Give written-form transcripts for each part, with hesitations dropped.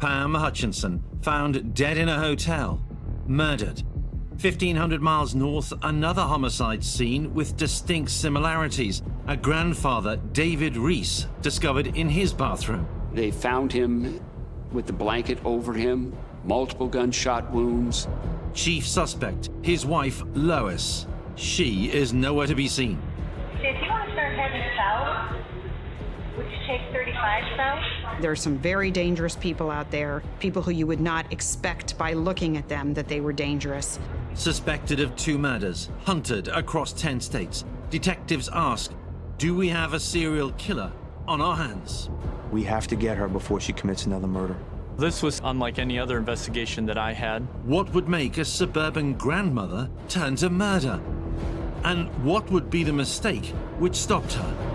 Pam Hutchinson, found dead in a hotel, murdered. 1,500 miles north, another homicide scene with distinct similarities. A grandfather, David Reese, discovered in his bathroom. They found him with the blanket over him, multiple gunshot wounds. Chief suspect, his wife, Lois. She is nowhere to be seen. If you want to start heading south, would you take 35 south? There are some very dangerous people out there, people who you would not expect by looking at them that they were dangerous. Suspected of 2 murders, hunted across 10 states. Detectives ask, do we have a serial killer on our hands? We have to get her before she commits another murder. This was unlike any other investigation that I had. What would make a suburban grandmother turn to murder? And what would be the mistake which stopped her?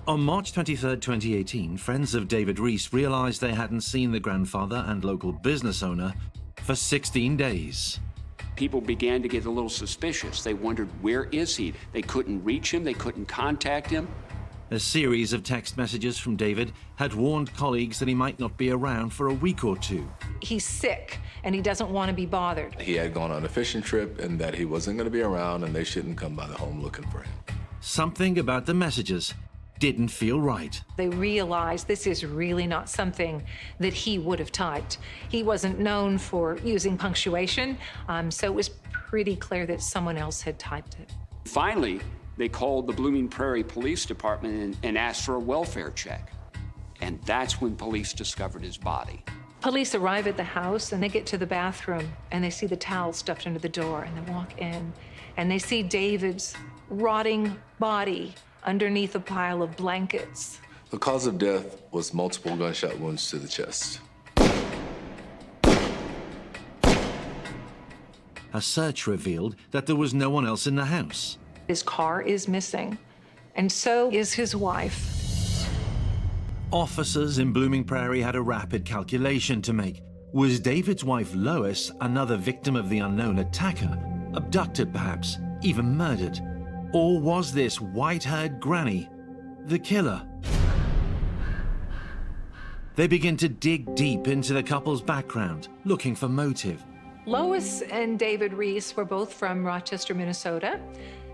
On March 23, 2018, friends of David Reese realized they hadn't seen the grandfather and local business owner for 16 days. People began to get a little suspicious. They wondered, where is he? They couldn't reach him, they couldn't contact him. A series of text messages from David had warned colleagues that he might not be around for a week or 2. He's sick and he doesn't want to be bothered. He had gone on a fishing trip and that he wasn't going to be around and they shouldn't come by the home looking for him. Something about the messages didn't feel right. They realized this is really not something that he would have typed. He wasn't known for using punctuation, so it was pretty clear that someone else had typed it. Finally, they called the Blooming Prairie Police Department and asked for a welfare check. And that's when police discovered his body. Police arrive at the house and they get to the bathroom and they see the towel stuffed under the door and they walk in and they see David's rotting body underneath a pile of blankets. The cause of death was multiple gunshot wounds to the chest. A search revealed that there was no one else in the house. His car is missing, and so is his wife. Officers in Blooming Prairie had a rapid calculation to make. Was David's wife Lois another victim of the unknown attacker? Abducted, perhaps, even murdered? Or was this white-haired granny the killer? They begin to dig deep into the couple's background, looking for motive. Lois and David Reese were both from Rochester, Minnesota.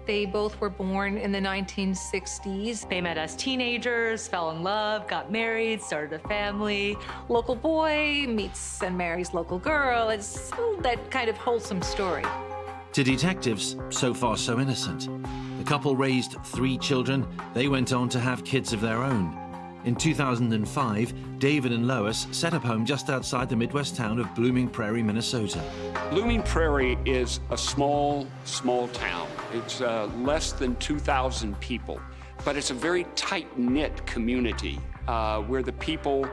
They both were born in the 1960s. They met as teenagers, fell in love, got married, started a family. Local boy meets and marries local girl. It's that kind of wholesome story. To detectives, so far so innocent. The couple raised 3 children. They went on to have kids of their own. In 2005, David and Lois set up home just outside the Midwest town of Blooming Prairie, Minnesota. Blooming Prairie is a small town. It's less than 2,000 people, but it's a very tight-knit community where the people,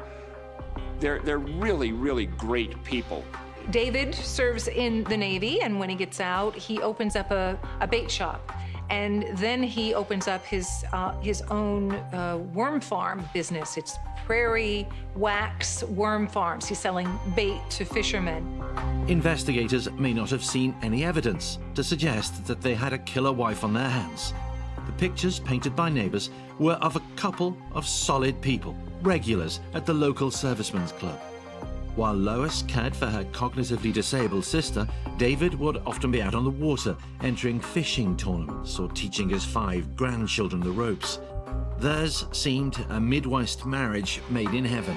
they're really, really great people. David serves in the Navy, and when he gets out, he opens up a bait shop. And then he opens up his own worm farm business. It's Prairie Wax Worm Farms. He's selling bait to fishermen. Investigators may not have seen any evidence to suggest that they had a killer wife on their hands. The pictures painted by neighbors were of a couple of solid people, regulars at the local servicemen's club. While Lois cared for her cognitively disabled sister, David would often be out on the water, entering fishing tournaments or teaching his 5 grandchildren the ropes. Theirs seemed a Midwest marriage made in heaven.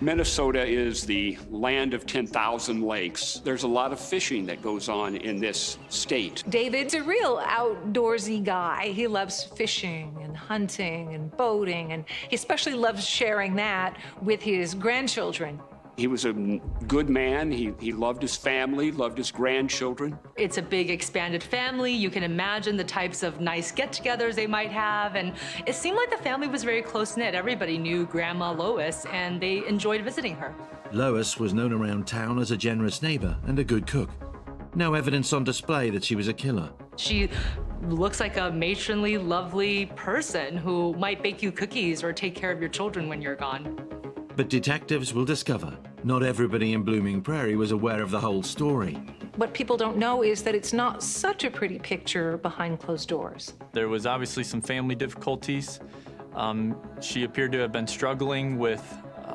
Minnesota is the land of 10,000 lakes. There's a lot of fishing that goes on in this state. David's a real outdoorsy guy. He loves fishing and hunting and boating, and he especially loves sharing that with his grandchildren. He was a good man. He loved his family, loved his grandchildren. It's a big expanded family. You can imagine the types of nice get-togethers they might have. And it seemed like the family was very close-knit. Everybody knew Grandma Lois, and they enjoyed visiting her. Lois was known around town as a generous neighbor and a good cook. No evidence on display that she was a killer. She looks like a matronly, lovely person who might bake you cookies or take care of your children when you're gone. But detectives will discover not everybody in Blooming Prairie was aware of the whole story. What people don't know is that it's not such a pretty picture behind closed doors. There was obviously some family difficulties. She appeared to have been struggling with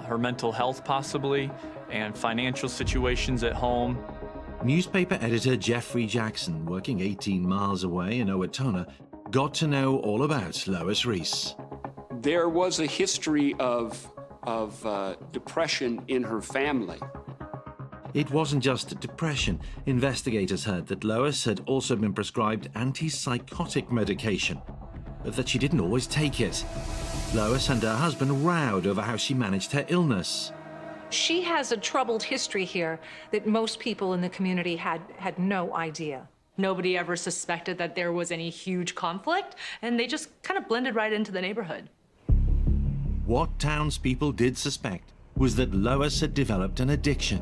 her mental health possibly, and financial situations at home. Newspaper editor Jeffrey Jackson, working 18 miles away in Owatonna, got to know all about Lois Reese. There was a history of depression in her family. It wasn't just depression. Investigators heard that Lois had also been prescribed antipsychotic medication, but that she didn't always take it. Lois and her husband rowed over how she managed her illness. She has a troubled history here that most people in the community had no idea. Nobody ever suspected that there was any huge conflict, and they just kind of blended right into the neighborhood. What townspeople did suspect was that Lois had developed an addiction.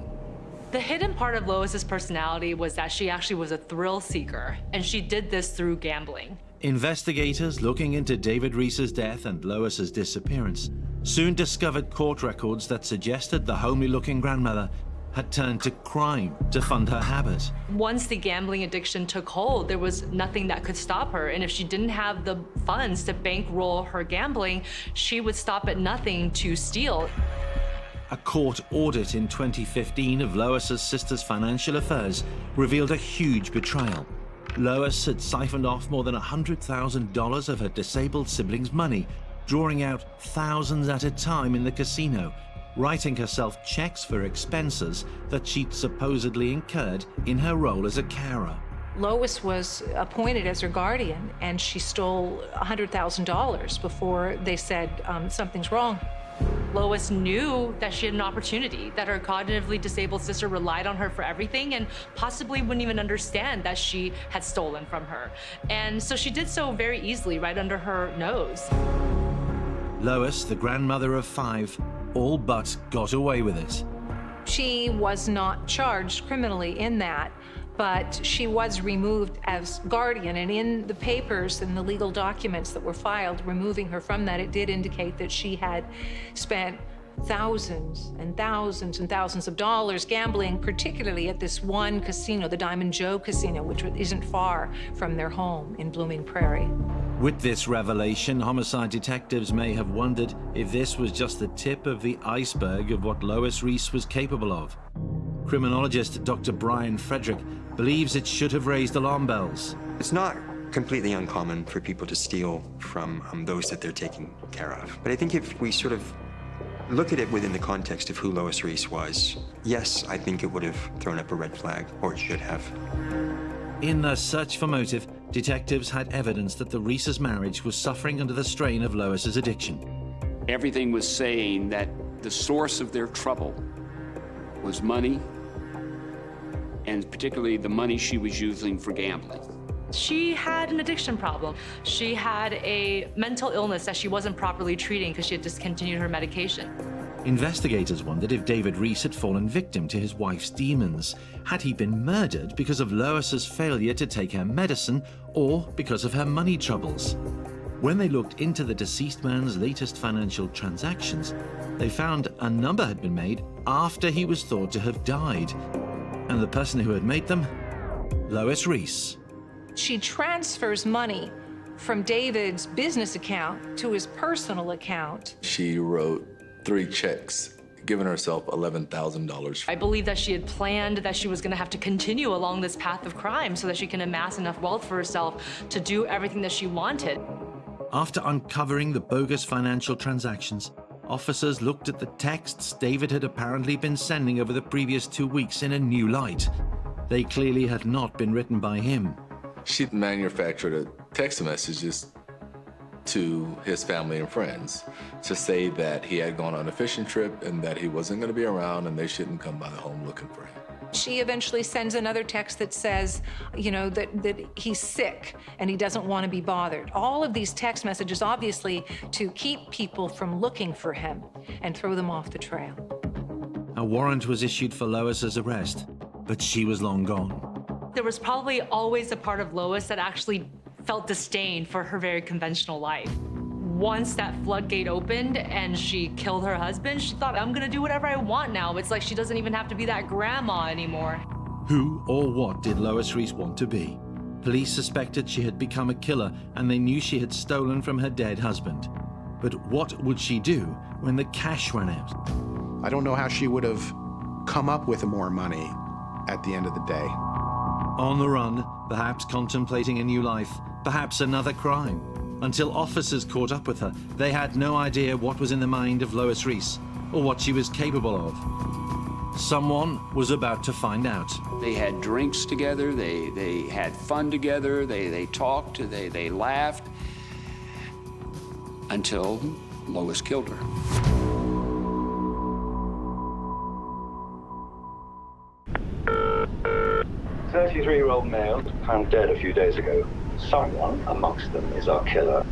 The hidden part of Lois's personality was that she actually was a thrill seeker, and she did this through gambling. Investigators looking into David Reese's death and Lois's disappearance soon discovered court records that suggested the homely-looking grandmother had turned to crime to fund her habit. Once the gambling addiction took hold, there was nothing that could stop her. And if she didn't have the funds to bankroll her gambling, she would stop at nothing to steal. A court audit in 2015 of Lois's sister's financial affairs revealed a huge betrayal. Lois had siphoned off more than $100,000 of her disabled siblings' money, drawing out thousands at a time in the casino, writing herself checks for expenses that she'd supposedly incurred in her role as a carer. Lois was appointed as her guardian, and she stole $100,000 before they said something's wrong. Lois knew that she had an opportunity, that her cognitively disabled sister relied on her for everything and possibly wouldn't even understand that she had stolen from her. And so she did so very easily, right under her nose. Lois, the grandmother of 5, all but got away with it. She was not charged criminally in that, but she was removed as guardian, and in the papers and the legal documents that were filed removing her from that, it did indicate that she had spent thousands and thousands and thousands of dollars gambling, particularly at this one casino, the Diamond Joe Casino, which isn't far from their home in Blooming Prairie. With this revelation, homicide detectives may have wondered if this was just the tip of the iceberg of what Lois Reese was capable of. Criminologist Dr. Brian Frederick believes it should have raised alarm bells. It's not completely uncommon for people to steal from those that they're taking care of. But I think if we sort of look at it within the context of who Lois Reese was, yes, I think it would have thrown up a red flag, or it should have. In their search for motive, detectives had evidence that the Reese's marriage was suffering under the strain of Lois's addiction. Everything was saying that the source of their trouble was money, and particularly the money she was using for gambling. She had an addiction problem. She had a mental illness that she wasn't properly treating because she had discontinued her medication. Investigators wondered if David Reese had fallen victim to his wife's demons. Had he been murdered because of Lois's failure to take her medicine, or because of her money troubles? When they looked into the deceased man's latest financial transactions, they found a number had been made after he was thought to have died. And the person who had made them? Lois Reese. She transfers money from David's business account to his personal account. She wrote 3 checks, giving herself $11,000. I believe that she had planned that she was going to have to continue along this path of crime so that she can amass enough wealth for herself to do everything that she wanted. After uncovering the bogus financial transactions, officers looked at the texts David had apparently been sending over the previous 2 weeks in a new light. They clearly had not been written by him. She manufactured a text messages to his family and friends to say that he had gone on a fishing trip and that he wasn't going to be around and they shouldn't come by the home looking for him. She eventually sends another text that says, you know, that he's sick and he doesn't want to be bothered. All of these text messages, obviously, to keep people from looking for him and throw them off the trail. A warrant was issued for Lois's arrest, but she was long gone. There was probably always a part of Lois that actually felt disdain for her very conventional life. Once that floodgate opened and she killed her husband, she thought, I'm gonna do whatever I want now. It's like she doesn't even have to be that grandma anymore. Who or what did Lois Reese want to be? Police suspected she had become a killer and they knew she had stolen from her dead husband. But what would she do when the cash ran out? I don't know how she would have come up with more money at the end of the day. On the run, perhaps contemplating a new life, perhaps another crime. Until officers caught up with her, they had no idea what was in the mind of Lois Reese or what she was capable of. Someone was about to find out. They had drinks together, they had fun together, they talked, they laughed, until Lois killed her. A 33-year-old male found dead a few days ago. Someone amongst them is our killer.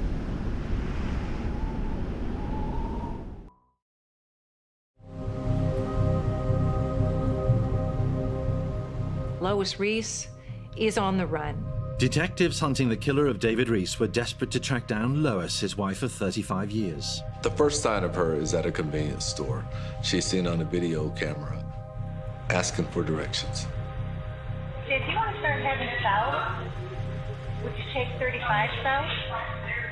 Lois Reese is on the run. Detectives hunting the killer of David Reese were desperate to track down Lois, his wife of 35 years. The first sign of her is at a convenience store. She's seen on a video camera, asking for directions. If you want to start heading south, would you take 35 south?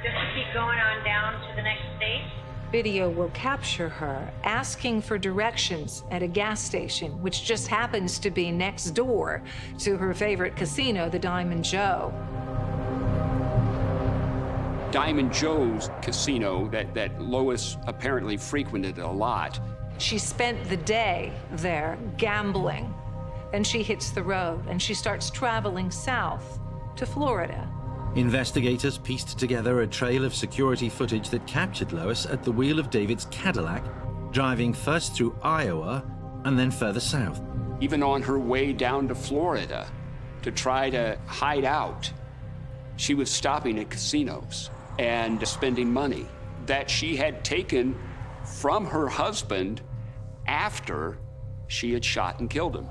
Just to keep going on down to the next state? Video will capture her asking for directions at a gas station, which just happens to be next door to her favorite casino, the Diamond Joe. Diamond Joe's casino that Lois apparently frequented a lot. She spent the day there gambling. Then she hits the road and she starts traveling south to Florida. Investigators pieced together a trail of security footage that captured Lois at the wheel of David's Cadillac, driving first through Iowa and then further south. Even on her way down to Florida to try to hide out, she was stopping at casinos and spending money that she had taken from her husband after she had shot and killed him.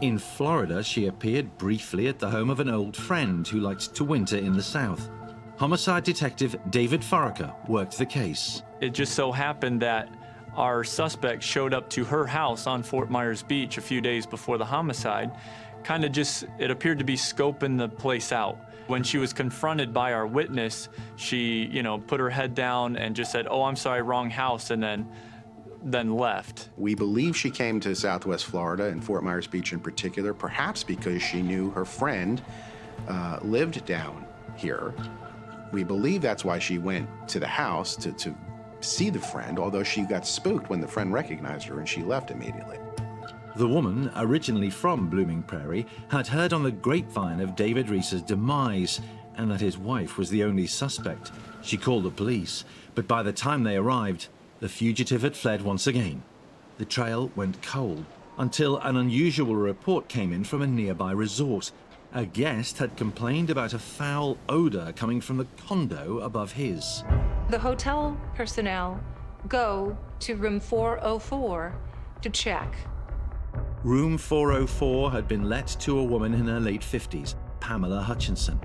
In Florida, she appeared briefly at the home of an old friend who liked to winter in the South. Homicide detective David Foraker worked the case. It just so happened that our suspect showed up to her house on Fort Myers Beach a few days before the homicide. It appeared to be scoping the place out. When she was confronted by our witness, she, put her head down and just said, "Oh, I'm sorry, wrong house," and then left. We believe she came to Southwest Florida and Fort Myers Beach in particular, perhaps because she knew her friend lived down here. We believe that's why she went to the house to see the friend, although she got spooked when the friend recognized her and she left immediately. The woman, originally from Blooming Prairie, had heard on the grapevine of David Reese's demise and that his wife was the only suspect. She called the police, but by the time they arrived, the fugitive had fled once again. The trail went cold until an unusual report came in from a nearby resort. A guest had complained about a foul odor coming from the condo above his. The hotel personnel go to room 404 to check. Room 404 had been let to a woman in her late 50s, Pamela Hutchinson.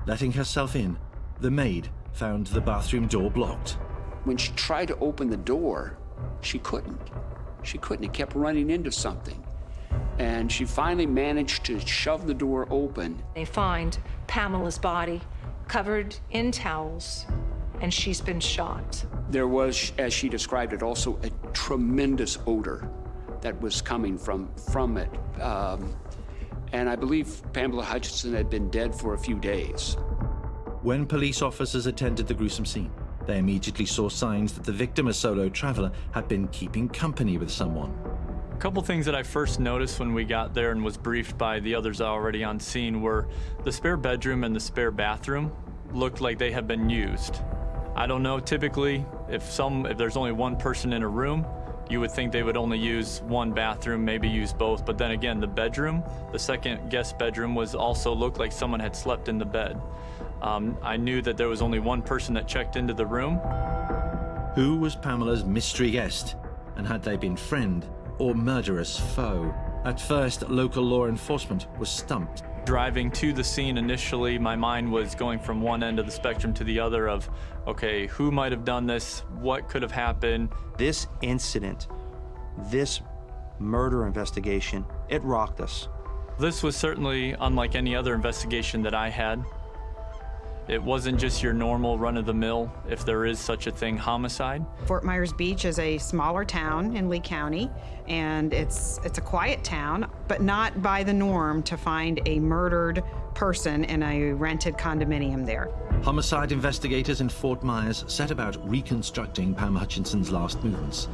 Letting herself in, the maid found the bathroom door blocked. When she tried to open the door, she couldn't. It kept running into something. And she finally managed to shove the door open. They find Pamela's body covered in towels, and she's been shot. There was, as she described it, also a tremendous odor that was coming from it. And I believe Pamela Hutchinson had been dead for a few days. When police officers attended the gruesome scene, they immediately saw signs that the victim, a solo traveler, had been keeping company with someone. A couple things that I first noticed when we got there and was briefed by the others already on scene were the spare bedroom and the spare bathroom looked like they had been used. I don't know, typically, if there's only one person in a room, you would think they would only use one bathroom, maybe use both. But then again, the bedroom, the second guest bedroom also looked like someone had slept in the bed. I knew that there was only one person that checked into the room. Who was Pamela's mystery guest? And had they been friend or murderous foe? At first, local law enforcement was stumped. Driving to the scene initially, my mind was going from one end of the spectrum to the other of, okay, who might have done this? What could have happened? This incident, this murder investigation, it rocked us. This was certainly unlike any other investigation that I had. It wasn't just your normal run-of-the-mill, if there is such a thing, homicide. Fort Myers Beach is a smaller town in Lee County, and it's a quiet town, but not by the norm to find a murdered person in a rented condominium there. Homicide investigators in Fort Myers set about reconstructing Pam Hutchinson's last movements.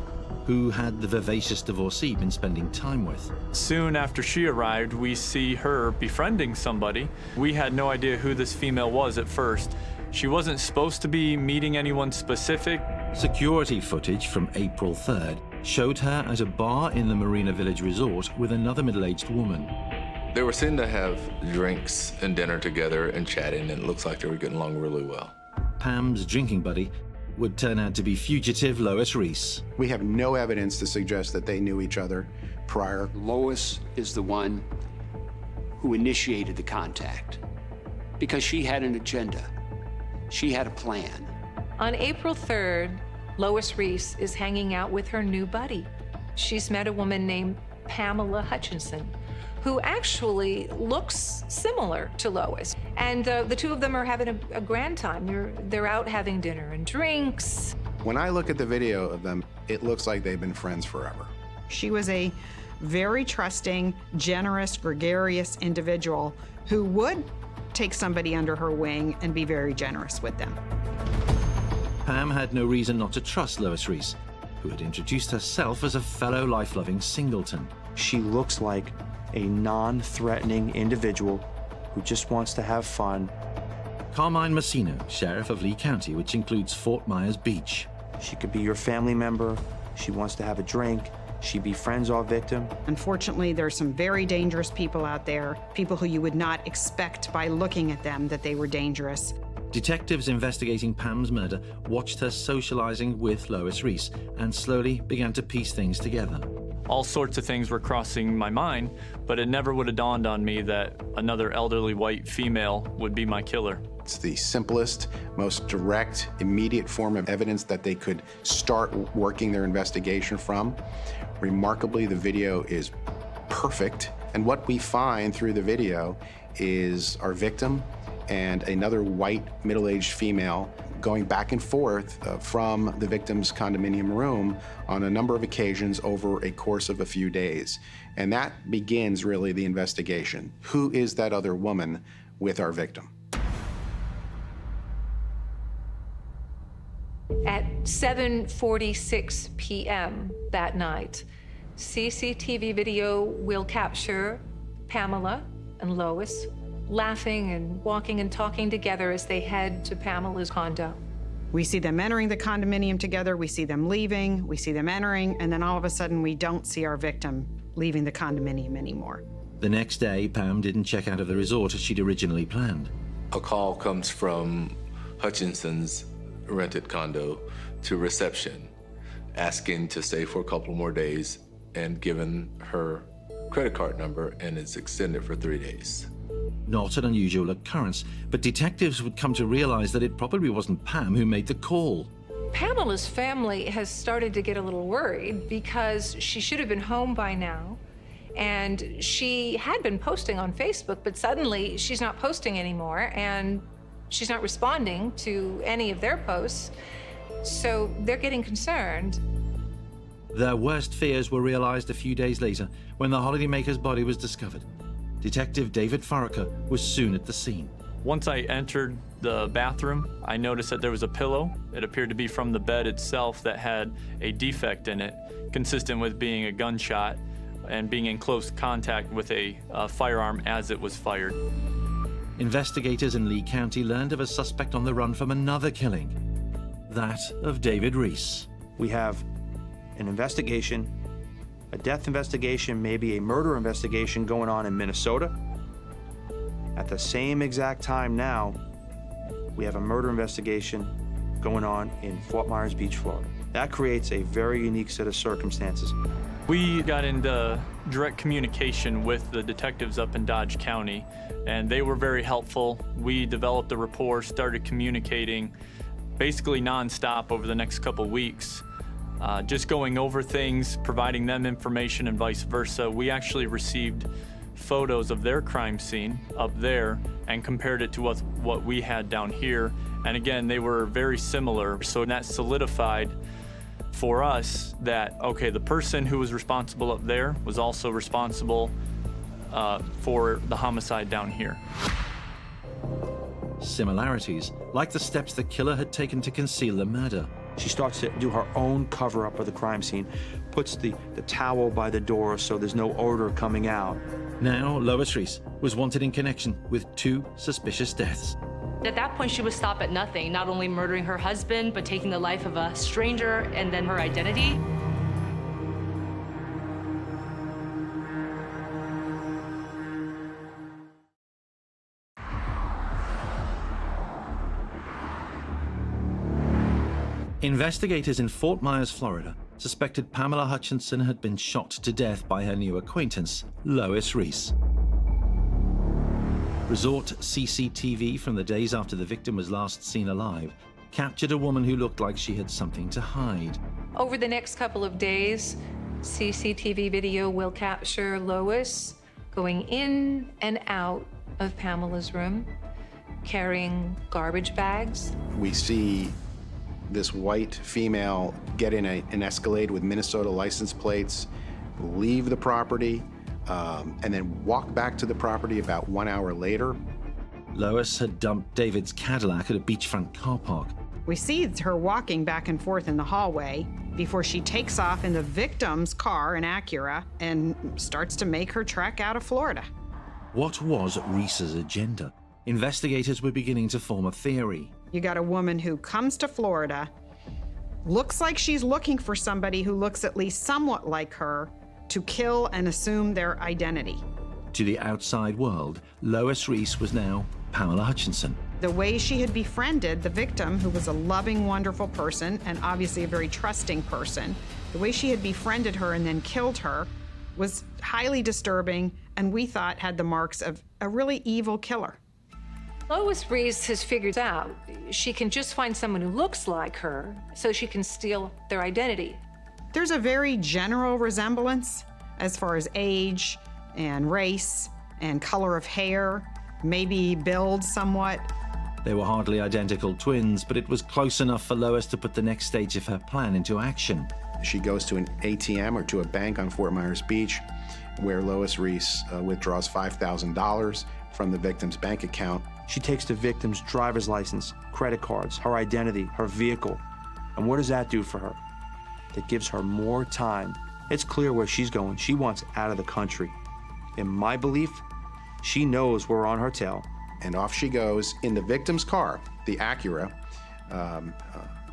Who had the vivacious divorcee been spending time with? Soon after she arrived, we see her befriending somebody. We had no idea who this female was at first. She wasn't supposed to be meeting anyone specific. Security footage from April 3rd showed her at a bar in the Marina Village Resort with another middle-aged woman. They were seen to have drinks and dinner together and chatting, and it looks like they were getting along really well. Pam's drinking buddy would turn out to be fugitive Lois Reese. We have no evidence to suggest that they knew each other prior. Lois is the one who initiated the contact because she had an agenda. She had a plan. On April 3rd, Lois Reese is hanging out with her new buddy. She's met a woman named Pamela Hutchinson, who actually looks similar to Lois. And the two of them are having a grand time. They're out having dinner and drinks. When I look at the video of them, it looks like they've been friends forever. She was a very trusting, generous, gregarious individual who would take somebody under her wing and be very generous with them. Pam had no reason not to trust Lois Reese, who had introduced herself as a fellow life-loving singleton. She looks like a non-threatening individual who just wants to have fun. Carmine Massino, sheriff of Lee County, which includes Fort Myers Beach. She could be your family member. She wants to have a drink. She befriends our victim. Unfortunately, there's some very dangerous people out there, people who you would not expect by looking at them that they were dangerous. Detectives investigating Pam's murder watched her socializing with Lois Reese and slowly began to piece things together. All sorts of things were crossing my mind, but it never would have dawned on me that another elderly white female would be my killer. It's the simplest, most direct, immediate form of evidence that they could start working their investigation from. Remarkably, the video is perfect. And what we find through the video is our victim and another white middle-aged female going back and forth from the victim's condominium room on a number of occasions over a course of a few days. And that begins really the investigation. Who is that other woman with our victim? At 7:46 p.m. that night, CCTV video will capture Pamela and Lois laughing and walking and talking together as they head to Pamela's condo. We see them entering the condominium together, we see them leaving, we see them entering, and then all of a sudden we don't see our victim leaving the condominium anymore. The next day, Pam didn't check out of the resort as she'd originally planned. A call comes from Hutchinson's rented condo to reception, asking to stay for a couple more days and given her credit card number, and it's extended for 3 days. Not an unusual occurrence, but detectives would come to realize that it probably wasn't Pam who made the call. Pamela's family has started to get a little worried because she should have been home by now. And she had been posting on Facebook, but suddenly she's not posting anymore and she's not responding to any of their posts. So they're getting concerned. Their worst fears were realized a few days later when the holidaymaker's body was discovered. Detective David Farraker was soon at the scene. Once I entered the bathroom, I noticed that there was a pillow. It appeared to be from the bed itself that had a defect in it, consistent with being a gunshot and being in close contact with a firearm as it was fired. investigators in Lee County learned of a suspect on the run from another killing, that of David Reese. We have an investigation, a death investigation, maybe a murder investigation going on in Minnesota. At the same exact time now, we have a murder investigation going on in Fort Myers Beach, Florida. That creates a very unique set of circumstances. We got into direct communication with the detectives up in Dodge County, and they were very helpful. We developed a rapport, started communicating basically nonstop over the next couple weeks, just going over things, providing them information and vice versa. We actually received photos of their crime scene up there and compared it to what we had down here. And again, they were very similar. So that solidified for us that, okay, the person who was responsible up there was also responsible for the homicide down here. Similarities, like the steps the killer had taken to conceal the murder. She starts to do her own cover-up of the crime scene, puts the towel by the door so there's no odor coming out. Now, Lois Reese was wanted in connection with 2 suspicious deaths. At that point, she would stop at nothing, not only murdering her husband, but taking the life of a stranger and then her identity. Investigators in Fort Myers, Florida, suspected Pamela Hutchinson had been shot to death by her new acquaintance, Lois Reese. Resort CCTV from the days after the victim was last seen alive captured a woman who looked like she had something to hide. Over the next couple of days, CCTV video will capture Lois going in and out of Pamela's room, carrying garbage bags. We see this white female get in an Escalade with Minnesota license plates, leave the property, and then walk back to the property about 1 hour later. Lois had dumped David's Cadillac at a beachfront car park. We see her walking back and forth in the hallway before she takes off in the victim's car, an Acura, and starts to make her trek out of Florida. What was Reese's agenda? Investigators were beginning to form a theory. You got a woman who comes to Florida, looks like she's looking for somebody who looks at least somewhat like her to kill and assume their identity. To the outside world, Lois Reese was now Pamela Hutchinson. The way she had befriended the victim, who was a loving, wonderful person, and obviously a very trusting person, the way she had befriended her and then killed her was highly disturbing, and we thought had the marks of a really evil killer. Lois Reese has figured out she can just find someone who looks like her so she can steal their identity. There's a very general resemblance as far as age and race and color of hair, maybe build somewhat. They were hardly identical twins, but it was close enough for Lois to put the next stage of her plan into action. She goes to an ATM or to a bank on Fort Myers Beach, where Lois Reese withdraws $5,000 from the victim's bank account. She takes the victim's driver's license, credit cards, her identity, her vehicle. And what does that do for her? That gives her more time. It's clear where she's going. She wants out of the country. In my belief, she knows we're on her tail. And off she goes in the victim's car, the Acura,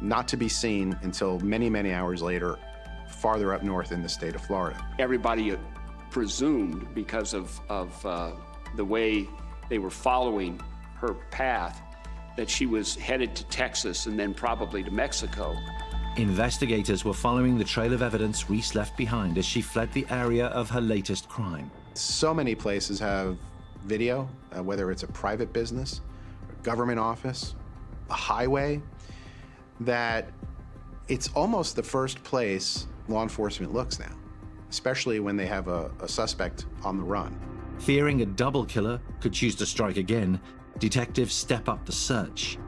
not to be seen until many, many hours later, farther up north in the state of Florida. Everybody presumed, because of the way they were following her path, that she was headed to Texas and then probably to Mexico. Investigators were following the trail of evidence Reese left behind as she fled the area of her latest crime. So many places have video, whether it's a private business, a government office, a highway, that it's almost the first place law enforcement looks now, especially when they have a suspect on the run. Fearing a double killer could choose to strike again, detectives step up the search.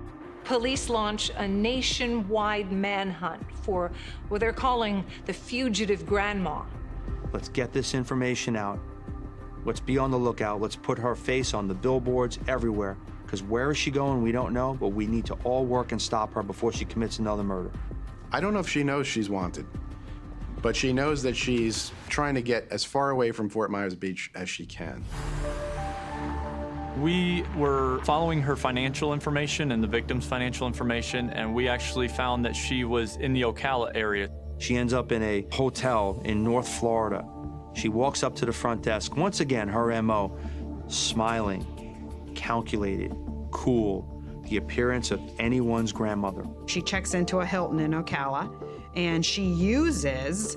Police launch a nationwide manhunt for what they're calling the fugitive grandma. Let's get this information out. Let's be on the lookout. Let's put her face on the billboards everywhere. Because where is she going, we don't know, but we need to all work and stop her before she commits another murder. I don't know if she knows she's wanted, but she knows that she's trying to get as far away from Fort Myers Beach as she can. We were following her financial information and the victim's financial information, and we actually found that she was in the Ocala area. She ends up in a hotel in North Florida. She walks up to the front desk. Once again, her MO, smiling, calculated, cool, the appearance of anyone's grandmother. She checks into a Hilton in Ocala, and she uses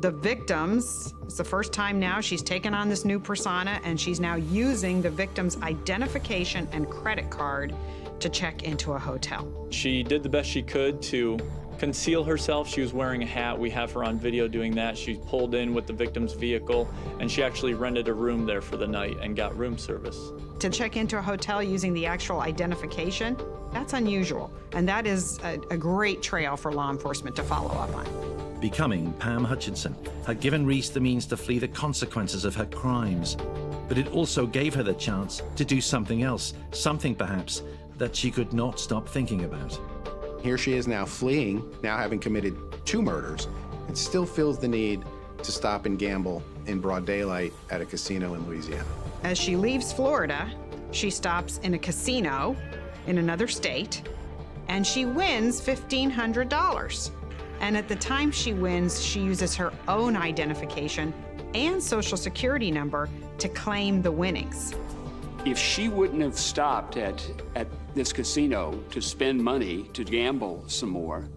the victims. It's the first time now she's taken on this new persona, and she's now using the victim's identification and credit card to check into a hotel. She did the best she could to conceal herself. She was wearing a hat. We have her on video doing that. She pulled in with the victim's vehicle, and she actually rented a room there for the night and got room service. To check into a hotel using the actual identification, that's unusual, and that is a great trail for law enforcement to follow up on. Becoming Pam Hutchinson had given Reese the means to flee the consequences of her crimes, but it also gave her the chance to do something else, something perhaps that she could not stop thinking about. Here she is now fleeing, now having committed 2 murders, and still feels the need to stop and gamble in broad daylight at a casino in Louisiana. As she leaves Florida, she stops in a casino in another state, and she wins $1,500. And at the time she wins, she uses her own identification and social security number to claim the winnings. If she wouldn't have stopped at this casino to spend money to gamble some more,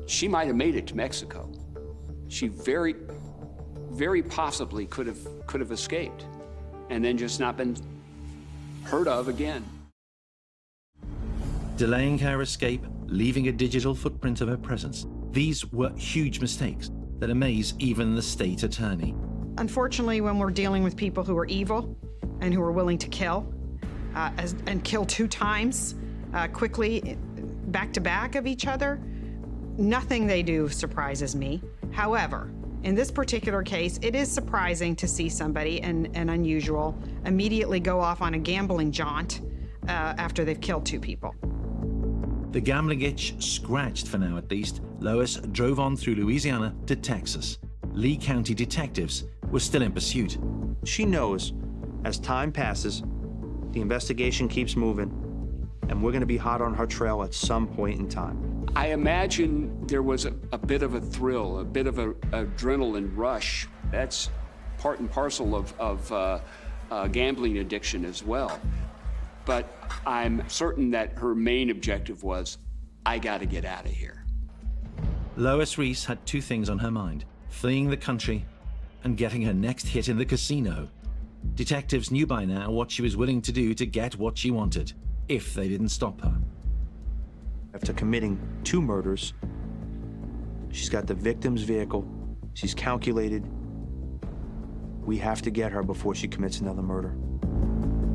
she might have made it to Mexico. She very, very possibly could have escaped and then just not been heard of again. Delaying her escape, leaving a digital footprint of her presence. These were huge mistakes that amaze even the state attorney. Unfortunately, when we're dealing with people who are evil and who are willing to kill, and kill 2 times quickly, back to back of each other, nothing they do surprises me. However, in this particular case, it is surprising to see somebody, and unusual, immediately go off on a gambling jaunt after they've killed 2 people. The gambling itch scratched for now at least, Lois drove on through Louisiana to Texas. Lee County detectives were still in pursuit. She knows as time passes, the investigation keeps moving, and we're going to be hot on her trail at some point in time. I imagine there was a bit of a thrill, a bit of an adrenaline rush. That's part and parcel of gambling addiction as well. But I'm certain that her main objective was, I got to get out of here. Lois Reese had 2 things on her mind: fleeing the country and getting her next hit in the casino. Detectives knew by now what she was willing to do to get what she wanted, if they didn't stop her. After committing 2 murders, she's got the victim's vehicle, she's calculated. We have to get her before she commits another murder.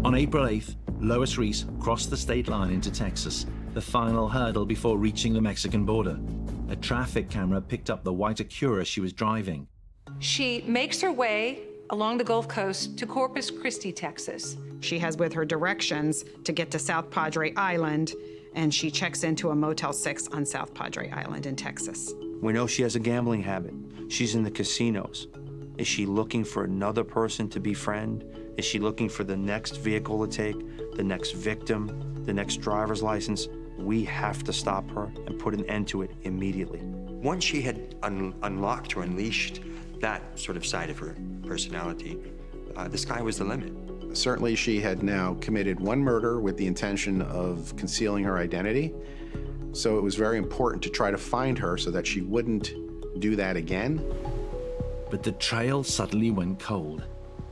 On April 8th, Lois Reese crossed the state line into Texas, the final hurdle before reaching the Mexican border. A traffic camera picked up the white Acura she was driving. She makes her way along the Gulf Coast to Corpus Christi, Texas. She has with her directions to get to South Padre Island, and she checks into a Motel 6 on South Padre Island in Texas. We know she has a gambling habit. She's in the casinos. Is she looking for another person to befriend? Is she looking for the next vehicle to take, the next victim, the next driver's license? We have to stop her and put an end to it immediately. Once she had unlocked or unleashed that sort of side of her personality, the sky was the limit. Certainly she had now committed 1 murder with the intention of concealing her identity. So it was very important to try to find her so that she wouldn't do that again. But the trail suddenly went cold.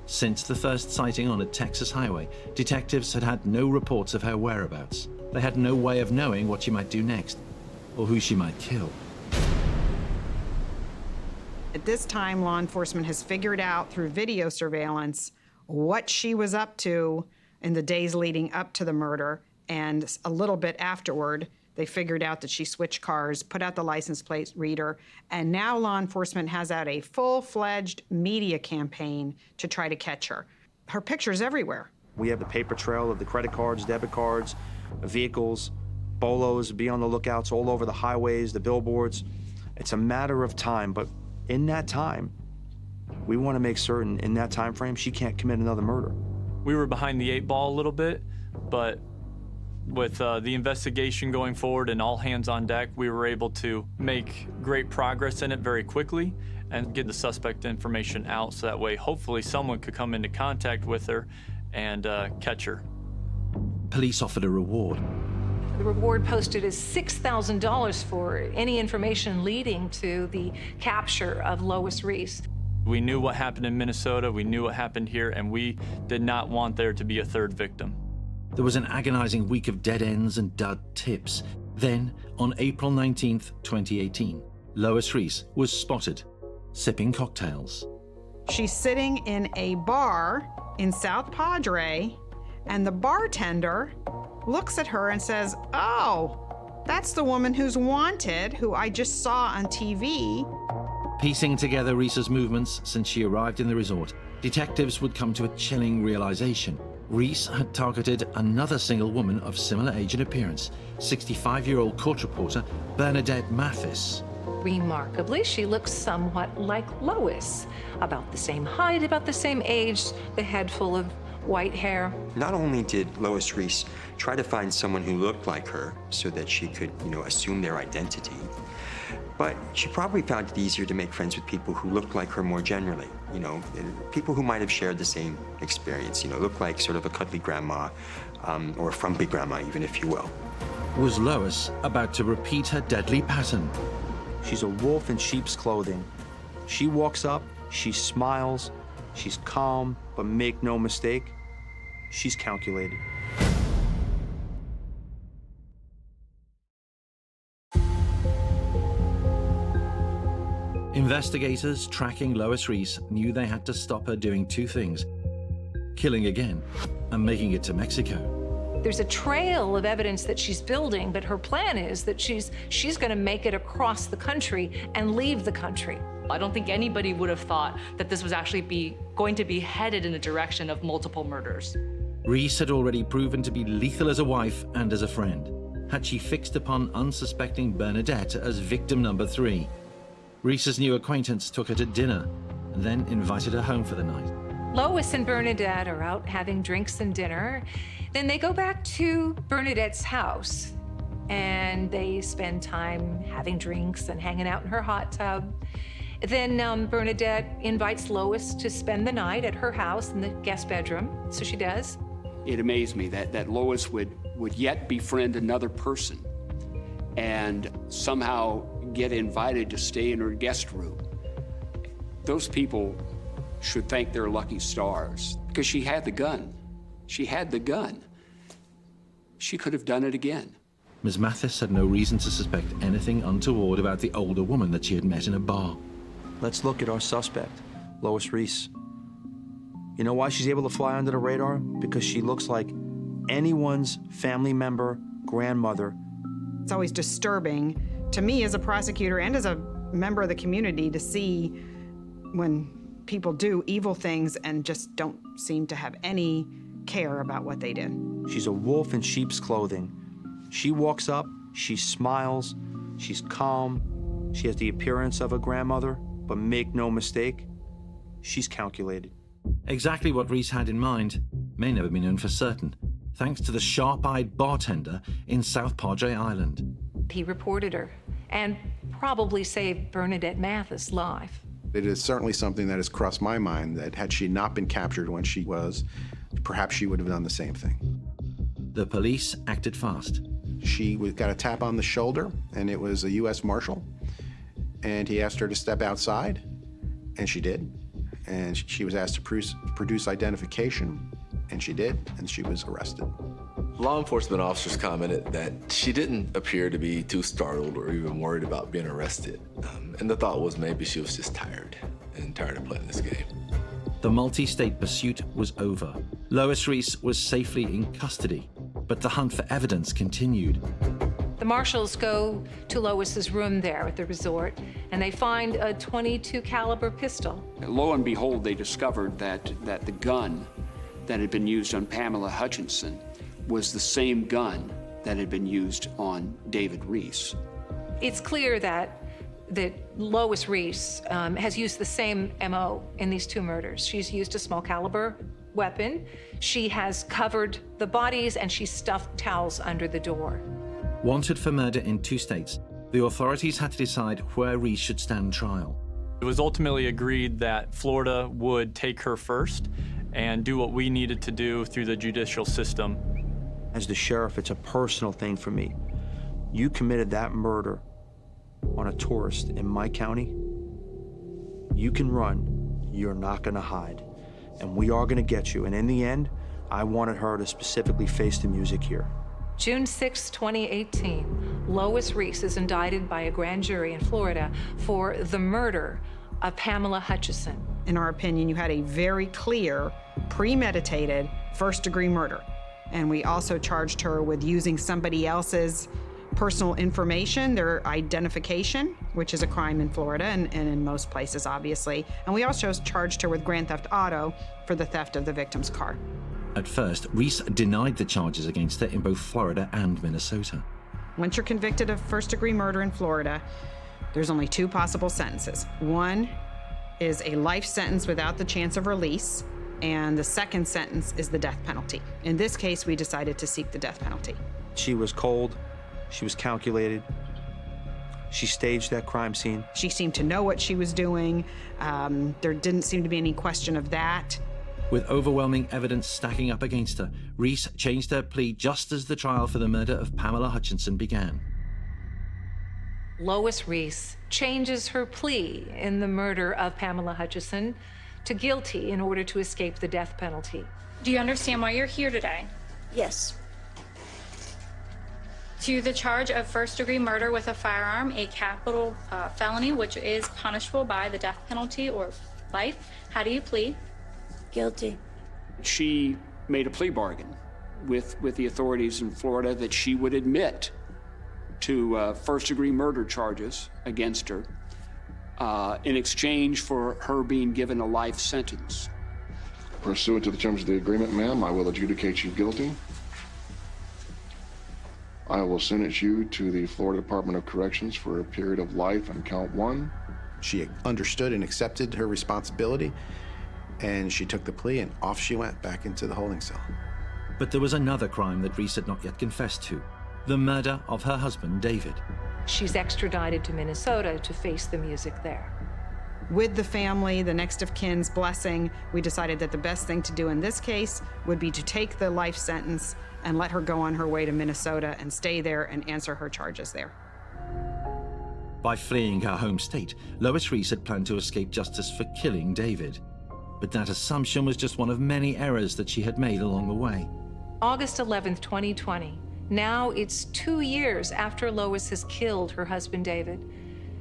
Since the first sighting on a Texas highway, detectives had had no reports of her whereabouts. They had no way of knowing what she might do next, or who she might kill. At this time, law enforcement has figured out through video surveillance what she was up to in the days leading up to the murder, and a little bit afterward, they figured out that she switched cars, put out the license plate reader, and now law enforcement has out a full-fledged media campaign to try to catch her. Her picture's everywhere. We have the paper trail of the credit cards, debit cards, vehicles, bolos, be on the lookouts all over the highways, the billboards. It's a matter of time, but in that time, we want to make certain in that time frame she can't commit another murder. We were behind the 8 ball a little bit, but with the investigation going forward and all hands on deck, we were able to make great progress in it very quickly and get the suspect information out so that way hopefully someone could come into contact with her and catch her. Police offered a reward. The reward posted is $6,000 for any information leading to the capture of Lois Reese. We knew what happened in Minnesota, we knew what happened here, and we did not want there to be a third victim. There was an agonizing week of dead ends and dud tips. Then, on April 19th, 2018, Lois Reese was spotted, sipping cocktails. She's sitting in a bar in South Padre, and the bartender looks at her and says, "Oh, that's the woman who's wanted, who I just saw on TV." Piecing together Reese's movements since she arrived in the resort, detectives would come to a chilling realization. Reese had targeted another single woman of similar age and appearance, 65-year-old court reporter Bernadette Mathis. Remarkably, she looks somewhat like Lois, about the same height, about the same age, the head full of white hair. Not only did Lois Reese try to find someone who looked like her so that she could, assume their identity, but she probably found it easier to make friends with people who looked like her more generally, people who might have shared the same experience, look like sort of a cuddly grandma, or a frumpy grandma, even, if you will. Was Lois about to repeat her deadly pattern? She's a wolf in sheep's clothing. She walks up, she smiles, she's calm, but make no mistake, she's calculated. Investigators tracking Lois Reese knew they had to stop her doing two things: killing again and making it to Mexico. There's a trail of evidence that she's building, but her plan is that she's going to make it across the country and leave the country. I don't think anybody would have thought that this was actually going to be headed in the direction of multiple murders. Reese had already proven to be lethal as a wife and as a friend. Had she fixed upon unsuspecting Bernadette as victim number 3? Reese's new acquaintance took her to dinner and then invited her home for the night. Lois and Bernadette are out having drinks and dinner. Then they go back to Bernadette's house and they spend time having drinks and hanging out in her hot tub. Then Bernadette invites Lois to spend the night at her house in the guest bedroom, so she does. It amazed me that Lois would yet befriend another person and somehow get invited to stay in her guest room. Those people should thank their lucky stars, because she had the gun. She had the gun. She could have done it again. Ms. Mathis had no reason to suspect anything untoward about the older woman that she had met in a bar. Let's look at our suspect, Lois Reese. You know why she's able to fly under the radar? Because she looks like anyone's family member, grandmother. It's always disturbing to me as a prosecutor and as a member of the community to see when people do evil things and just don't seem to have any care about what they did. She's a wolf in sheep's clothing. She walks up, she smiles, she's calm, she has the appearance of a grandmother, but make no mistake, she's calculated. Exactly what Reese had in mind may never be known for certain, thanks to the sharp-eyed bartender in South Padre Island. He reported her and probably saved Bernadette Mathis' life. It is certainly something that has crossed my mind, that had she not been captured when she was, perhaps she would have done the same thing. The police acted fast. She got a tap on the shoulder, and it was a U.S. Marshal, and he asked her to step outside, and she did. And she was asked to produce identification, and she did, and she was arrested. Law enforcement officers commented that she didn't appear to be too startled or even worried about being arrested. And the thought was maybe she was just tired of playing this game. The multi-state pursuit was over. Lois Reese was safely in custody, but the hunt for evidence continued. The marshals go to Lois's room there at the resort, and they find a .22 caliber pistol. Lo and behold, they discovered that the gun that had been used on Pamela Hutchinson was the same gun that had been used on David Reese. It's clear that Lois Reese has used the same MO in these two murders. She's used a small caliber weapon. She has covered the bodies and she stuffed towels under the door. Wanted for murder in 2 states, the authorities had to decide where Reese should stand trial. It was ultimately agreed that Florida would take her first and do what we needed to do through the judicial system. As the sheriff, it's a personal thing for me. You committed that murder on a tourist in my county. You can run, you're not gonna hide. And we are gonna get you. And in the end, I wanted her to specifically face the music here. June 6, 2018, Lois Reese is indicted by a grand jury in Florida for the murder of Pamela Hutchinson. In our opinion, you had a very clear, premeditated first-degree murder. And we also charged her with using somebody else's personal information, their identification, which is a crime in Florida and in most places, obviously. And we also charged her with grand theft auto for the theft of the victim's car. At first, Reese denied the charges against her in both Florida and Minnesota. Once you're convicted of first-degree murder in Florida, there's only 2 possible sentences. One is a life sentence without the chance of release, and the second sentence is the death penalty. In this case, we decided to seek the death penalty. She was cold, she was calculated, she staged that crime scene. She seemed to know what she was doing. There didn't seem to be any question of that. With overwhelming evidence stacking up against her, Reese changed her plea just as the trial for the murder of Pamela Hutchinson began. Lois Reese changes her plea in the murder of Pamela Hutchinson to guilty in order to escape the death penalty. Do you understand why you're here today? Yes. To the charge of first-degree murder with a firearm, a capital felony, which is punishable by the death penalty or life. How do you plead? Guilty. She made a plea bargain with the authorities in Florida that she would admit to first-degree murder charges against her in exchange for her being given a life sentence. Pursuant to the terms of the agreement, ma'am, I will adjudicate you guilty. I will sentence you to the Florida Department of Corrections for a period of life on count 1. She understood and accepted her responsibility, and she took the plea, and off she went back into the holding cell. But there was another crime that Reese had not yet confessed to, the murder of her husband, David. She's extradited to Minnesota to face the music there. With the family, the next of kin's blessing, we decided that the best thing to do in this case would be to take the life sentence and let her go on her way to Minnesota and stay there and answer her charges there. By fleeing her home state, Lois Reese had planned to escape justice for killing David. But that assumption was just one of many errors that she had made along the way. August 11th, 2020. Now it's 2 years after Lois has killed her husband, David.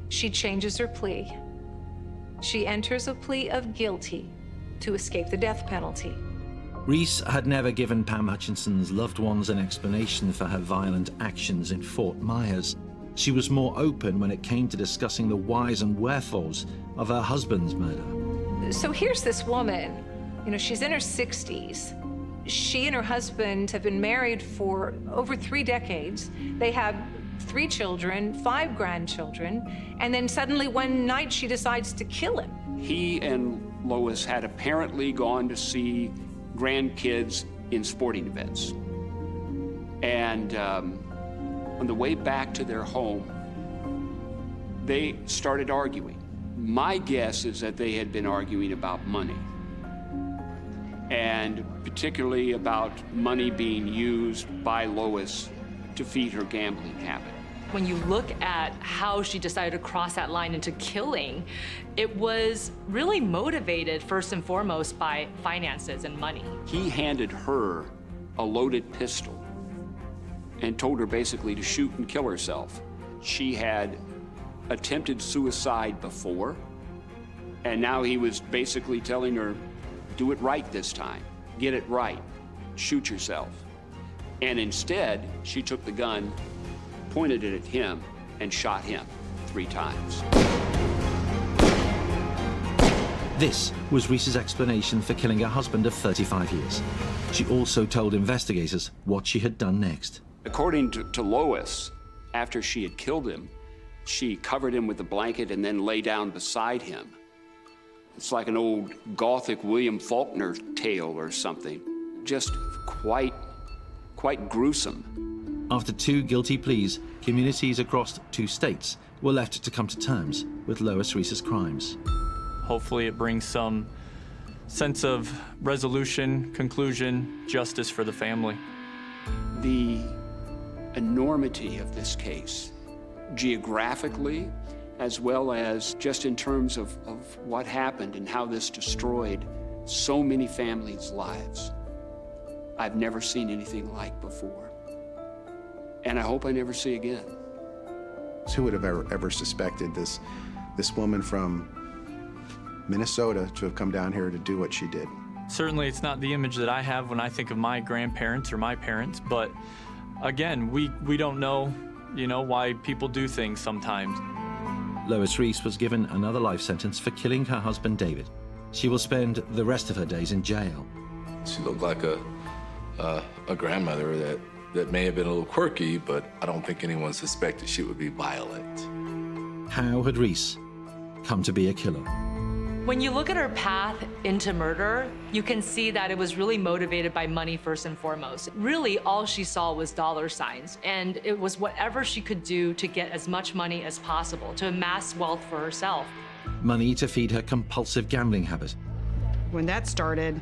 She changes her plea. She enters a plea of guilty to escape the death penalty. Reese had never given Pam Hutchinson's loved ones an explanation for her violent actions in Fort Myers. She was more open when it came to discussing the whys and wherefores of her husband's murder. So here's this woman, she's in her 60s. She and her husband have been married for over 3 decades. They have 3 children, 5 grandchildren, and then suddenly one night she decides to kill him. He and Lois had apparently gone to see grandkids in sporting events. And on the way back to their home, they started arguing. My guess is that they had been arguing about money, and particularly about money being used by Lois to feed her gambling habit. When you look at how she decided to cross that line into killing, it was really motivated first and foremost by finances and money. He handed her a loaded pistol and told her basically to shoot and kill herself. She had attempted suicide before, and now he was basically telling her, do it right this time, get it right, shoot yourself. And instead, she took the gun, pointed it at him, and shot him 3 times. This was Reese's explanation for killing her husband of 35 years. She also told investigators what she had done next. According to Lois, after she had killed him, she covered him with a blanket and then lay down beside him It's like an old Gothic William Faulkner tale or something. Just quite gruesome. After 2 guilty pleas, communities across 2 states were left to come to terms with Lois Reese's crimes. Hopefully it brings some sense of resolution, conclusion, justice for the family. The enormity of this case, geographically, as well as just in terms of what happened and how this destroyed so many families' lives. I've never seen anything like before. And I hope I never see again. Who would have ever suspected this woman from Minnesota to have come down here to do what she did? Certainly it's not the image that I have when I think of my grandparents or my parents, but again, we don't know, why people do things sometimes. Lois Reese was given another life sentence for killing her husband, David. She will spend the rest of her days in jail. She looked like a grandmother that may have been a little quirky, but I don't think anyone suspected she would be violent. How had Reese come to be a killer? When you look at her path into murder, you can see that it was really motivated by money first and foremost. Really, all she saw was dollar signs, and it was whatever she could do to get as much money as possible, to amass wealth for herself. Money to feed her compulsive gambling habit. When that started,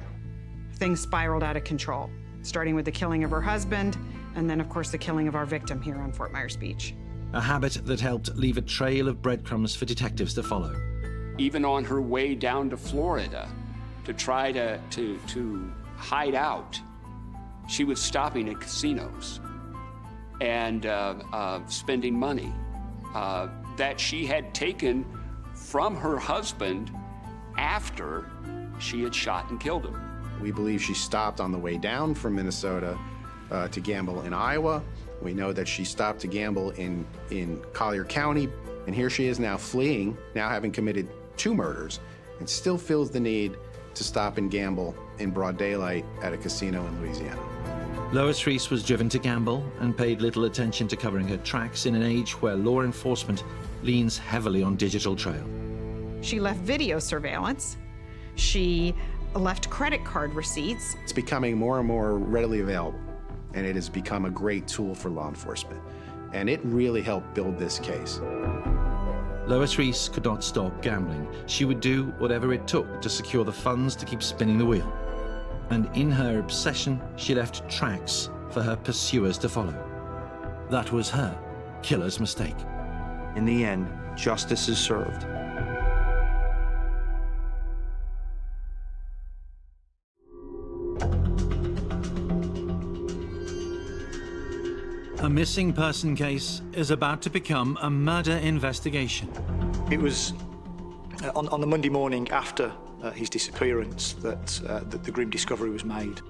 things spiraled out of control, starting with the killing of her husband, and then, of course, the killing of our victim here on Fort Myers Beach. A habit that helped leave a trail of breadcrumbs for detectives to follow. Even on her way down to Florida to try to hide out, she was stopping at casinos and spending money that she had taken from her husband after she had shot and killed him. We believe she stopped on the way down from Minnesota to gamble in Iowa. We know that she stopped to gamble in Collier County, and here she is now fleeing, now having committed 2 murders, and still feels the need to stop and gamble in broad daylight at a casino in Louisiana. Lois Reese was driven to gamble and paid little attention to covering her tracks in an age where law enforcement leans heavily on digital trail. She left video surveillance. She left credit card receipts. It's becoming more and more readily available, and it has become a great tool for law enforcement. And it really helped build this case. Lois Reese could not stop gambling. She would do whatever it took to secure the funds to keep spinning the wheel. And in her obsession, she left tracks for her pursuers to follow. That was her killer's mistake. In the end, justice is served. A missing person case is about to become a murder investigation. It was on the Monday morning after his disappearance that the grim discovery was made.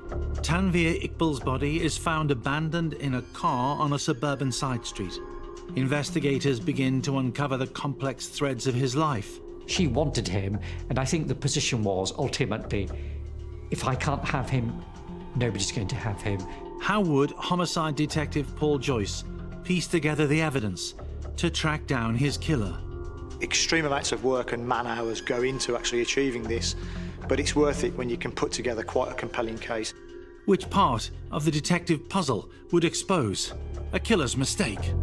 Tanvier Ikbal's body is found abandoned in a car on a suburban side street. Investigators begin to uncover the complex threads of his life. She wanted him, and I think the position was ultimately, if I can't have him, nobody's going to have him. How would homicide detective Paul Joyce piece together the evidence to track down his killer? Extreme amounts of work and man hours go into actually achieving this, but it's worth it when you can put together quite a compelling case. Which part of the detective puzzle would expose a killer's mistake?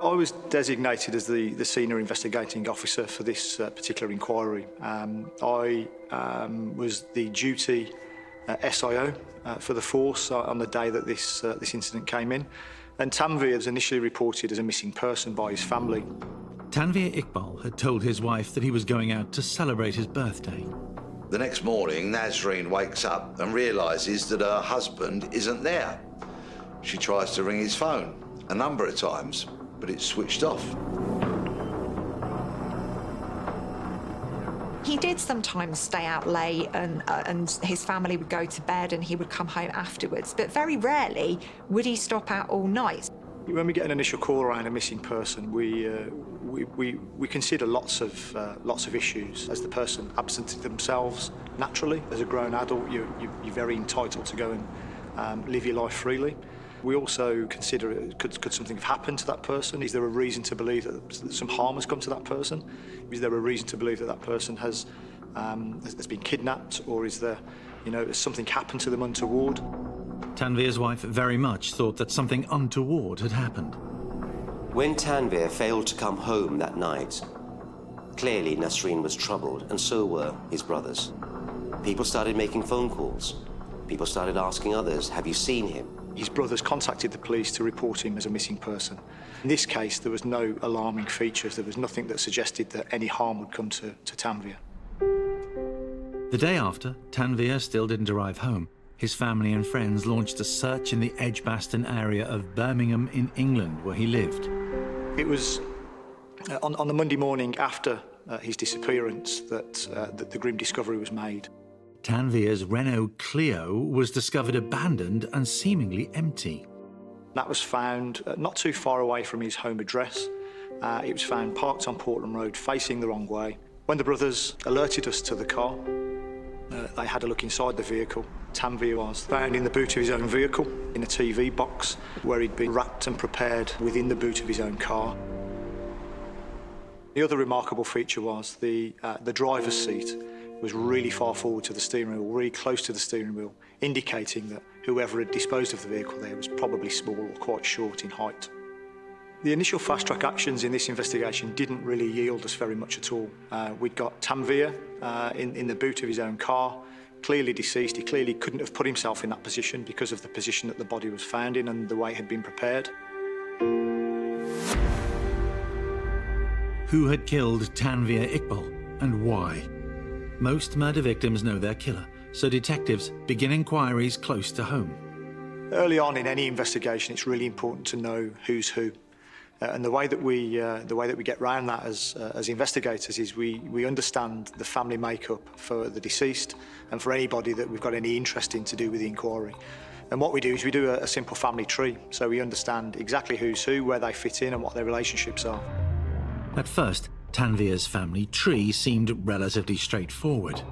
I was designated as the senior investigating officer for this particular inquiry. I was the duty SIO for the force on the day that this incident came in. And Tanvier was initially reported as a missing person by his family. Tanvier Ikbal had told his wife that he was going out to celebrate his birthday. The next morning, Nasreen wakes up and realises that her husband isn't there. She tries to ring his phone a number of times, but it's switched off. He did sometimes stay out late and his family would go to bed and he would come home afterwards, but very rarely would he stop out all night. When we get an initial call around a missing person, we consider lots of issues. As the person absented themselves naturally, as a grown adult, you're very entitled to go and live your life freely. We also consider could something have happened to that person? Is there a reason to believe that some harm has come to that person? Is there a reason to believe that that person has been kidnapped, or is there, has something happened to them untoward? Tanvier's wife very much thought that something untoward had happened. When Tanvier failed to come home that night, clearly Nasreen was troubled, and so were his brothers. People started making phone calls. People started asking others, have you seen him? His brothers contacted the police to report him as a missing person. In this case, there was no alarming features. There was nothing that suggested that any harm would come to Tanvier. The day after, Tanvier still didn't arrive home. His family and friends launched a search in the Edgbaston area of Birmingham in England, where he lived. It was on the Monday morning after his disappearance that the grim discovery was made. Tanvier's Renault Clio was discovered abandoned and seemingly empty. That was found not too far away from his home address. It was found parked on Portland Road, facing the wrong way. When the brothers alerted us to the car, they had a look inside the vehicle. Tanvier was found in the boot of his own vehicle, in a TV box, where he'd been wrapped and prepared within the boot of his own car. The other remarkable feature was the driver's seat was really far forward to the steering wheel, really close to the steering wheel, indicating that whoever had disposed of the vehicle there was probably small or quite short in height. The initial fast-track actions in this investigation didn't really yield us very much at all. We'd got Tanvier in the boot of his own car, clearly deceased. He clearly couldn't have put himself in that position because of the position that the body was found in and the way it had been prepared. Who had killed Tanvier Ikbal and why? Most murder victims know their killer, so detectives begin inquiries close to home. Early on in any investigation, it's really important to know who's who. And the way that we get round that as investigators is we understand the family makeup for the deceased and for anybody that we've got any interest in to do with the inquiry. And what we do is we do a simple family tree, so we understand exactly who's who, where they fit in and what their relationships are. At first, Tanvier's family tree seemed relatively straightforward.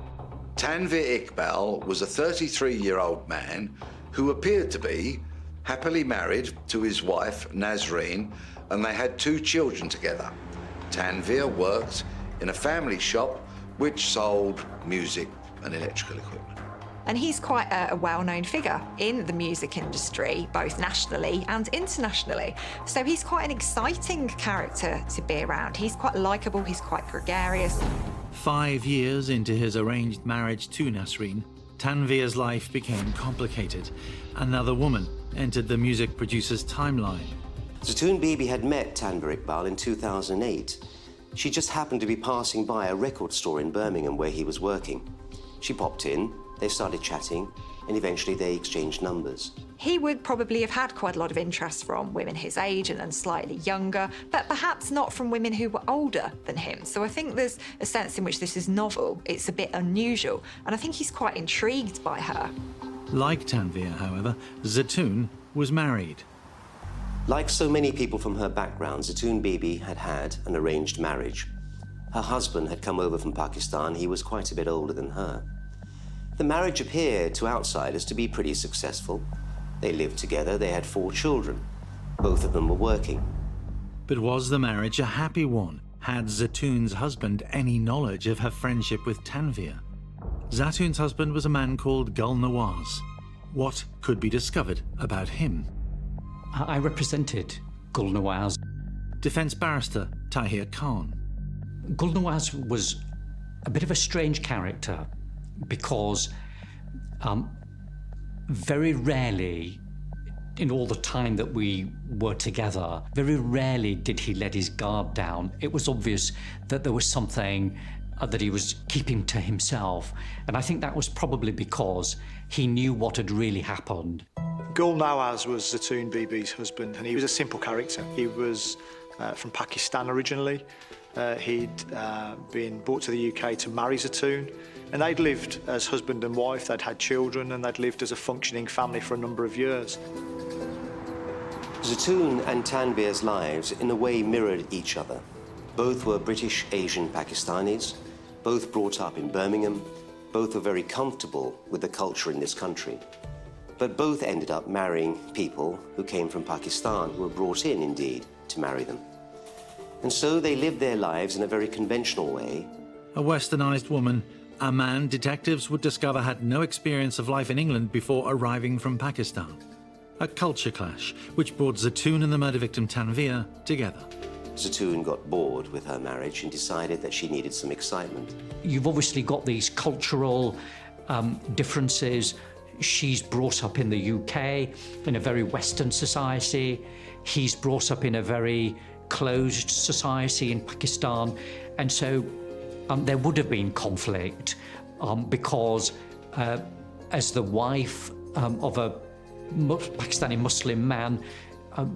Tanvier Ikbal was a 33-year-old man who appeared to be happily married to his wife, Nasreen, and they had 2 children together. Tanvier worked in a family shop which sold music and electrical equipment. And he's quite a well-known figure in the music industry, both nationally and internationally. So he's quite an exciting character to be around. He's quite likeable, he's quite gregarious. 5 years into his arranged marriage to Nasreen, Tanvier's life became complicated. Another woman entered the music producer's timeline. Zaton Bibi had met Tanvier Ikbal in 2008. She just happened to be passing by a record store in Birmingham where he was working. She popped in, they started chatting, and eventually they exchanged numbers. He would probably have had quite a lot of interest from women his age and slightly younger, but perhaps not from women who were older than him. So I think there's a sense in which this is novel, it's a bit unusual, and I think he's quite intrigued by her. Like Tanvier, however, Zaton was married. Like so many people from her background, Zaton Bibi had had an arranged marriage. Her husband had come over from Pakistan. He was quite a bit older than her. The marriage appeared to outsiders to be pretty successful. They lived together, they had 4 children. Both of them were working. But was the marriage a happy one? Had Zaton's husband any knowledge of her friendship with Tanvier? Zaton's husband was a man called Gul Nawaz. What could be discovered about him? I represented Gul Nawaz. Defence barrister Tahir Khan. Gul Nawaz was a bit of a strange character because very rarely in all the time that we were together, very rarely did he let his guard down. It was obvious that there was something that he was keeping to himself. And I think that was probably because he knew what had really happened. Gul Nawaz was Zaton Bibi's husband, and he was a simple character. He was from Pakistan originally. He'd been brought to the UK to marry Zaton, and they'd lived as husband and wife. They'd had children, and they'd lived as a functioning family for a number of years. Zaton and Tanvier's lives in a way mirrored each other. Both were British Asian Pakistanis, both brought up in Birmingham, both were very comfortable with the culture in this country. But both ended up marrying people who came from Pakistan, who were brought in, indeed, to marry them. And so they lived their lives in a very conventional way. A westernised woman, a man detectives would discover had no experience of life in England before arriving from Pakistan. A culture clash, which brought Zaton and the murder victim Tanvier together. Zaton got bored with her marriage and decided that she needed some excitement. You've obviously got these cultural differences. She's brought up in the UK, in a very Western society. He's brought up in a very closed society in Pakistan. And so there would have been conflict because as the wife of a Pakistani Muslim man,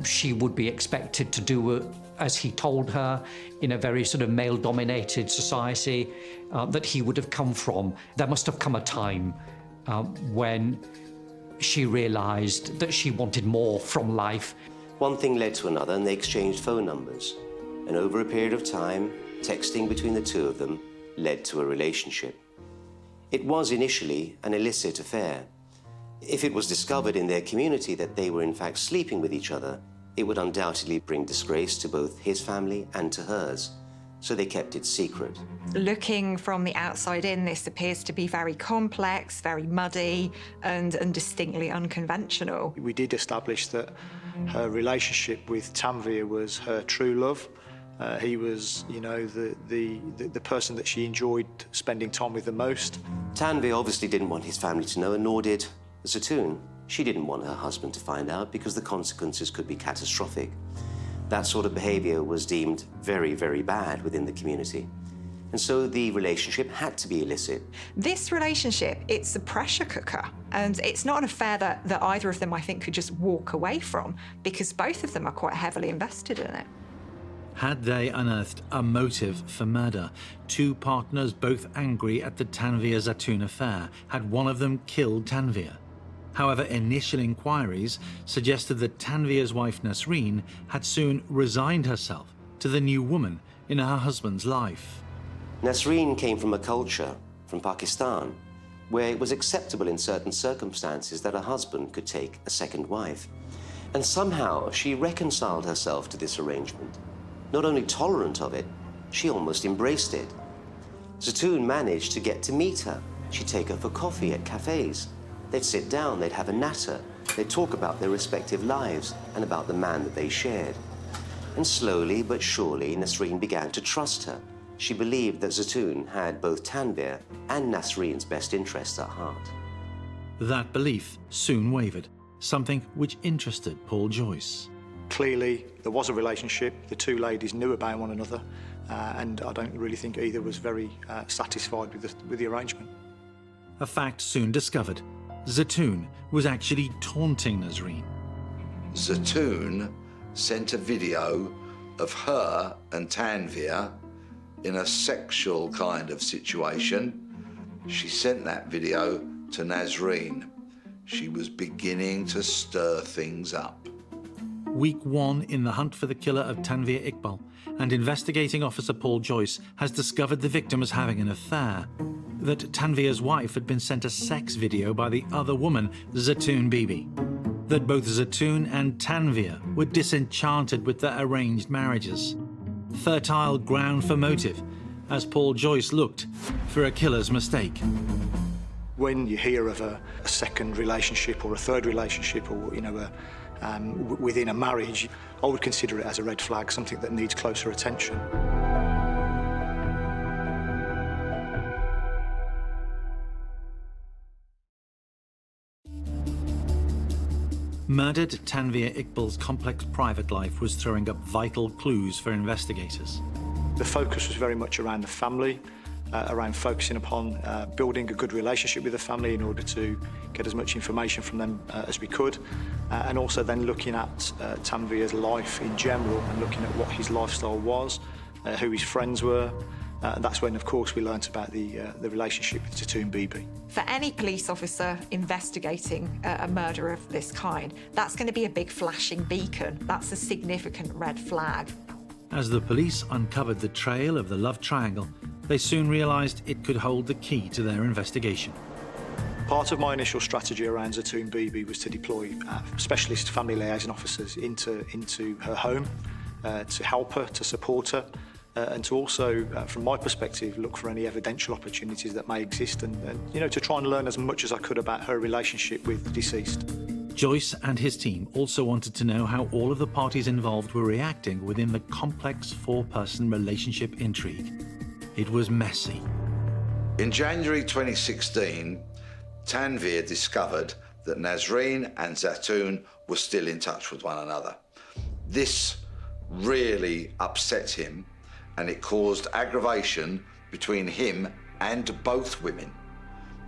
she would be expected to do as he told her in a very sort of male-dominated society that he would have come from. There must have come a time when she realised that she wanted more from life. One thing led to another, and they exchanged phone numbers. And over a period of time, texting between the two of them led to a relationship. It was initially an illicit affair. If it was discovered in their community that they were in fact sleeping with each other, it would undoubtedly bring disgrace to both his family and to hers. So they kept it secret. Looking from the outside in, this appears to be very complex, very muddy, and distinctly unconventional. We did establish that her relationship with Tanvier was her true love. He was, you know, the person that she enjoyed spending time with the most. Tanvier obviously didn't want his family to know, and nor did Zaton. She didn't want her husband to find out because the consequences could be catastrophic. That sort of behavior was deemed very, very bad within the community. And so the relationship had to be illicit. This relationship, it's a pressure cooker. And it's not an affair that either of them, I think, could just walk away from, because both of them are quite heavily invested in it. Had they unearthed a motive for murder? Two partners both angry at the Tanvier-Zaton affair. Had one of them killed Tanvier? However, initial inquiries suggested that Tanvier's wife Nasreen had soon resigned herself to the new woman in her husband's life. Nasreen came from a culture, from Pakistan, where it was acceptable in certain circumstances that a husband could take a second wife. And somehow she reconciled herself to this arrangement. Not only tolerant of it, she almost embraced it. Zaton managed to get to meet her. She'd take her for coffee at cafes. They'd sit down, they'd have a natter, they'd talk about their respective lives and about the man that they shared. And slowly but surely, Nasreen began to trust her. She believed that Zaton had both Tanvier and Nasreen's best interests at heart. That belief soon wavered, something which interested Paul Joyce. Clearly, there was a relationship. The two ladies knew about one another, and I don't really think either was very satisfied with the arrangement. A fact soon discovered. Zaton was actually taunting Nasreen. Zaton sent a video of her and Tanvier in a sexual kind of situation. She sent that video to Nasreen. She was beginning to stir things up. Week 1 in the hunt for the killer of Tanvier Ikbal, and investigating officer Paul Joyce has discovered the victim as having an affair. That Tanvier's wife had been sent a sex video by the other woman, Zaton Bibi. That both Zaton and Tanvier were disenchanted with their arranged marriages. Fertile ground for motive, as Paul Joyce looked for a killer's mistake. When you hear of a second relationship or a third relationship, or within a marriage, I would consider it as a red flag, something that needs closer attention. Murdered Tanvier Ikbal's complex private life was throwing up vital clues for investigators. The focus was very much around the family, around focusing upon building a good relationship with the family in order to get as much information from them as we could, and also then looking at Tanvier's life in general and looking at what his lifestyle was, who his friends were. And that's when, of course, we learnt about the relationship with Zaton Bibi. For any police officer investigating a murder of this kind, that's going to be a big flashing beacon. That's a significant red flag. As the police uncovered the trail of the love triangle, they soon realised it could hold the key to their investigation. Part of my initial strategy around Zaton Bibi was to deploy specialist family liaison officers into her home to help her, to support her, and to also, from my perspective, look for any evidential opportunities that may exist and you know, to try and learn as much as I could about her relationship with the deceased. Joyce and his team also wanted to know how all of the parties involved were reacting within the complex four-person relationship intrigue. It was messy. In January 2016, Tanvier discovered that Nasreen and Zaton were still in touch with one another. This really upset him, and it caused aggravation between him and both women.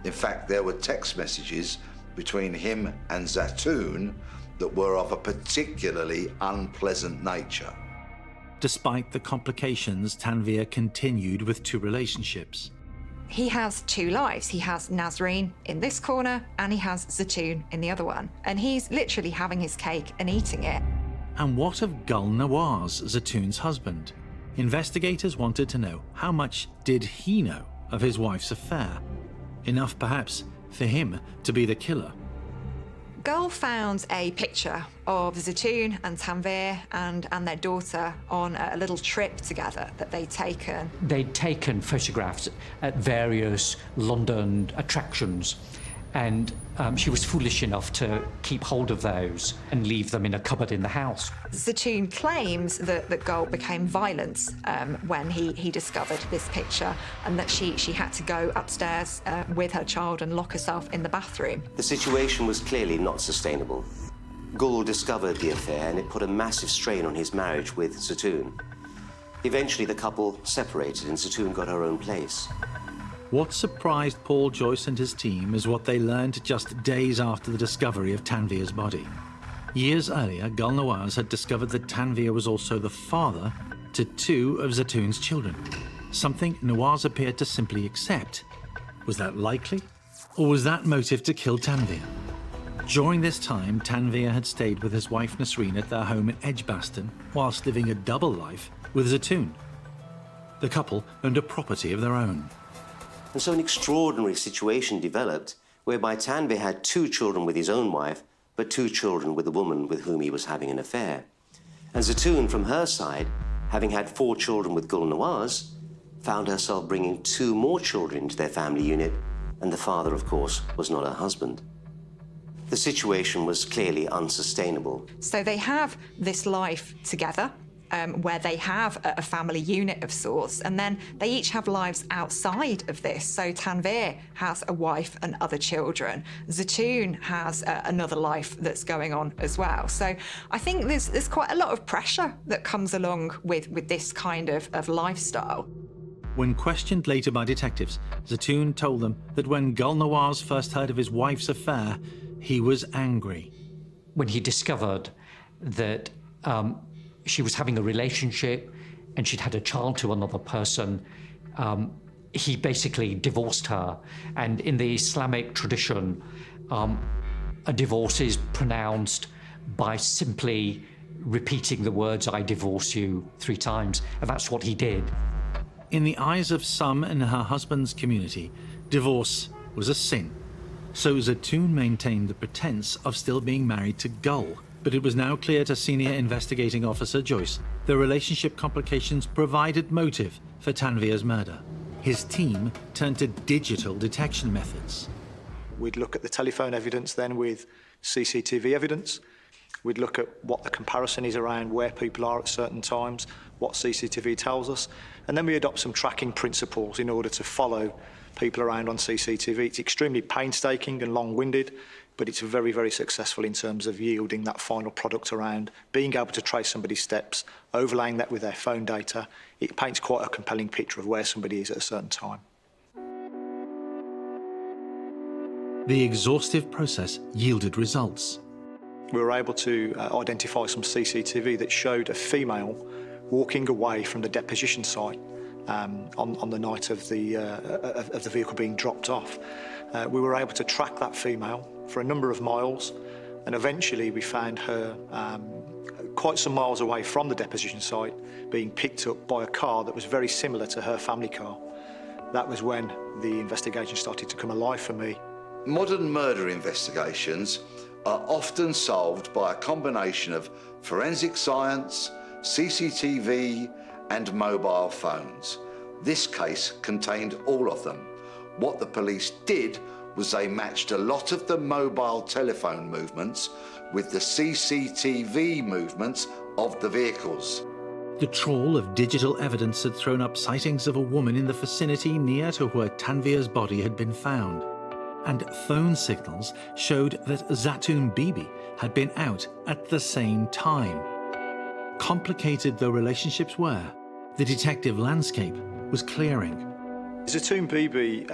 In fact, there were text messages between him and Zaton that were of a particularly unpleasant nature. Despite the complications, Tanvier continued with two relationships. He has two lives. He has Nasreen in this corner and he has Zaton in the other one. And he's literally having his cake and eating it. And what of Gul Nawaz, Zaton's husband? Investigators wanted to know how much did he know of his wife's affair? Enough, perhaps, for him to be the killer. Gul found a picture of Zaton and Tanvier and their daughter on a little trip together that they'd taken. They'd taken photographs at various London attractions, and she was foolish enough to keep hold of those and leave them in a cupboard in the house. Zaton claims that Gul became violent when he discovered this picture, and that she had to go upstairs with her child and lock herself in the bathroom. The situation was clearly not sustainable. Gul discovered the affair and it put a massive strain on his marriage with Zaton. Eventually the couple separated and Zaton got her own place. What surprised Paul Joyce and his team is what they learned just days after the discovery of Tanvier's body. Years earlier, Gul Nawaz had discovered that Tanvier was also the father to two of Zaton's children, something Nawaz appeared to simply accept. Was that likely? Or was that motive to kill Tanvier? During this time, Tanvier had stayed with his wife Nasreen at their home in Edgbaston, whilst living a double life with Zaton. The couple owned a property of their own. And so an extraordinary situation developed whereby Tanvier had two children with his own wife, but two children with the woman with whom he was having an affair. And Zaton, from her side, having had 4 children with Gul Nawaz, found herself bringing 2 more children into their family unit, and the father, of course, was not her husband. The situation was clearly unsustainable. So they have this life together, where they have a family unit of sorts, and then they each have lives outside of this. So Tanvier has a wife and other children. Zaton has another life that's going on as well. So I think there's quite a lot of pressure that comes along with this kind of lifestyle. When questioned later by detectives, Zaton told them that when Gul Nawaz first heard of his wife's affair, he was angry. When he discovered that she was having a relationship and she'd had a child to another person, he basically divorced her. And in the Islamic tradition, a divorce is pronounced by simply repeating the words, "I divorce you," 3 times. And that's what he did. In the eyes of some in her husband's community, divorce was a sin. So Zaton maintained the pretense of still being married to Gul. But it was now clear to Senior Investigating Officer Joyce the relationship complications provided motive for Tanvier's murder. His team turned to digital detection methods. We'd look at the telephone evidence then with CCTV evidence. We'd look at what the comparison is around where people are at certain times, what CCTV tells us, and then we adopt some tracking principles in order to follow people around on CCTV. It's extremely painstaking and long-winded, but it's very, very successful in terms of yielding that final product around being able to trace somebody's steps, overlaying that with their phone data. It paints quite a compelling picture of where somebody is at a certain time. The exhaustive process yielded results. We were able to identify some CCTV that showed a female walking away from the deposition site on the night of the vehicle being dropped off. We were able to track that female for a number of miles, and eventually we found her quite some miles away from the deposition site, being picked up by a car that was very similar to her family car. That was when the investigation started to come alive for me. Modern murder investigations are often solved by a combination of forensic science, CCTV, and mobile phones. This case contained all of them. What the police did was they matched a lot of the mobile telephone movements with the CCTV movements of the vehicles. The trawl of digital evidence had thrown up sightings of a woman in the vicinity near to where Tanvier's body had been found. And phone signals showed that Zaton Bibi had been out at the same time. Complicated though relationships were, the detective landscape was clearing. Zaton Bibi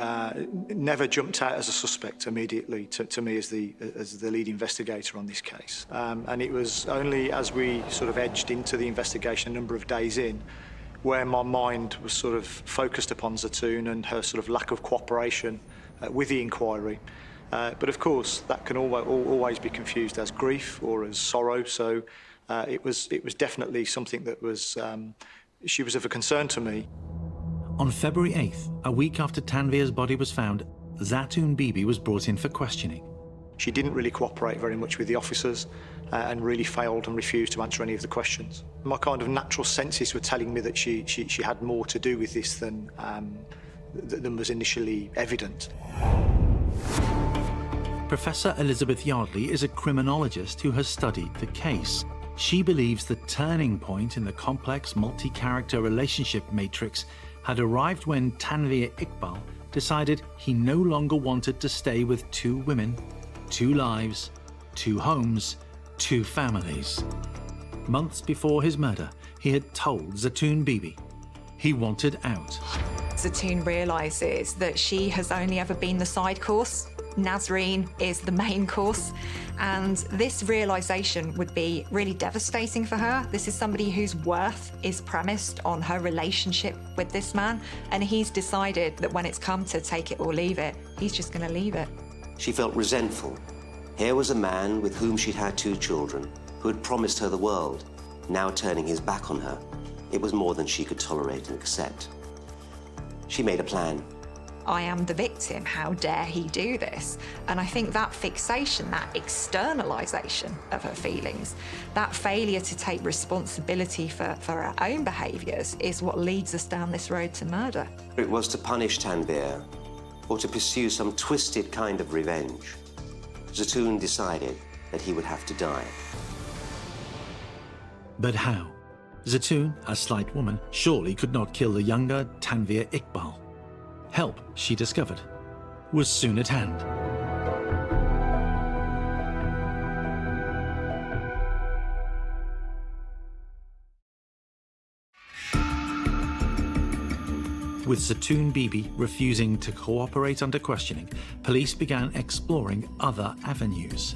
never jumped out as a suspect immediately to me as the lead investigator on this case. And it was only as we sort of edged into the investigation a number of days in where my mind was sort of focused upon Zaton and her sort of lack of cooperation with the inquiry. But of course, that can always be confused as grief or as sorrow. So it was definitely something that was, she was of a concern to me. On February 8th, a week after Tanvier's body was found, Zaton Bibi was brought in for questioning. She didn't really cooperate very much with the officers and really failed and refused to answer any of the questions. My kind of natural senses were telling me that she had more to do with this than was initially evident. Professor Elizabeth Yardley is a criminologist who has studied the case. She believes the turning point in the complex multi-character relationship matrix had arrived when Tanvier Ikbal decided he no longer wanted to stay with two women, two lives, two homes, two families. Months before his murder, he had told Zaton Bibi he wanted out. Zaton realises that she has only ever been the side course. Nazreen is the main course, and this realisation would be really devastating for her. This is somebody whose worth is premised on her relationship with this man, and he's decided that when it's come to take it or leave it, he's just going to leave it. She felt resentful. Here was a man with whom she'd had two children, who had promised her the world, now turning his back on her. It was more than she could tolerate and accept. She made a plan. I am the victim, how dare he do this? And I think that fixation, that externalisation of her feelings, that failure to take responsibility for her own behaviours is what leads us down this road to murder. It was to punish Tanvier, or to pursue some twisted kind of revenge. Zaton decided that he would have to die. But how? Zaton, a slight woman, surely could not kill the younger Tanvier Ikbal. Help, she discovered, was soon at hand. With Zaton Bibi refusing to cooperate under questioning, police began exploring other avenues.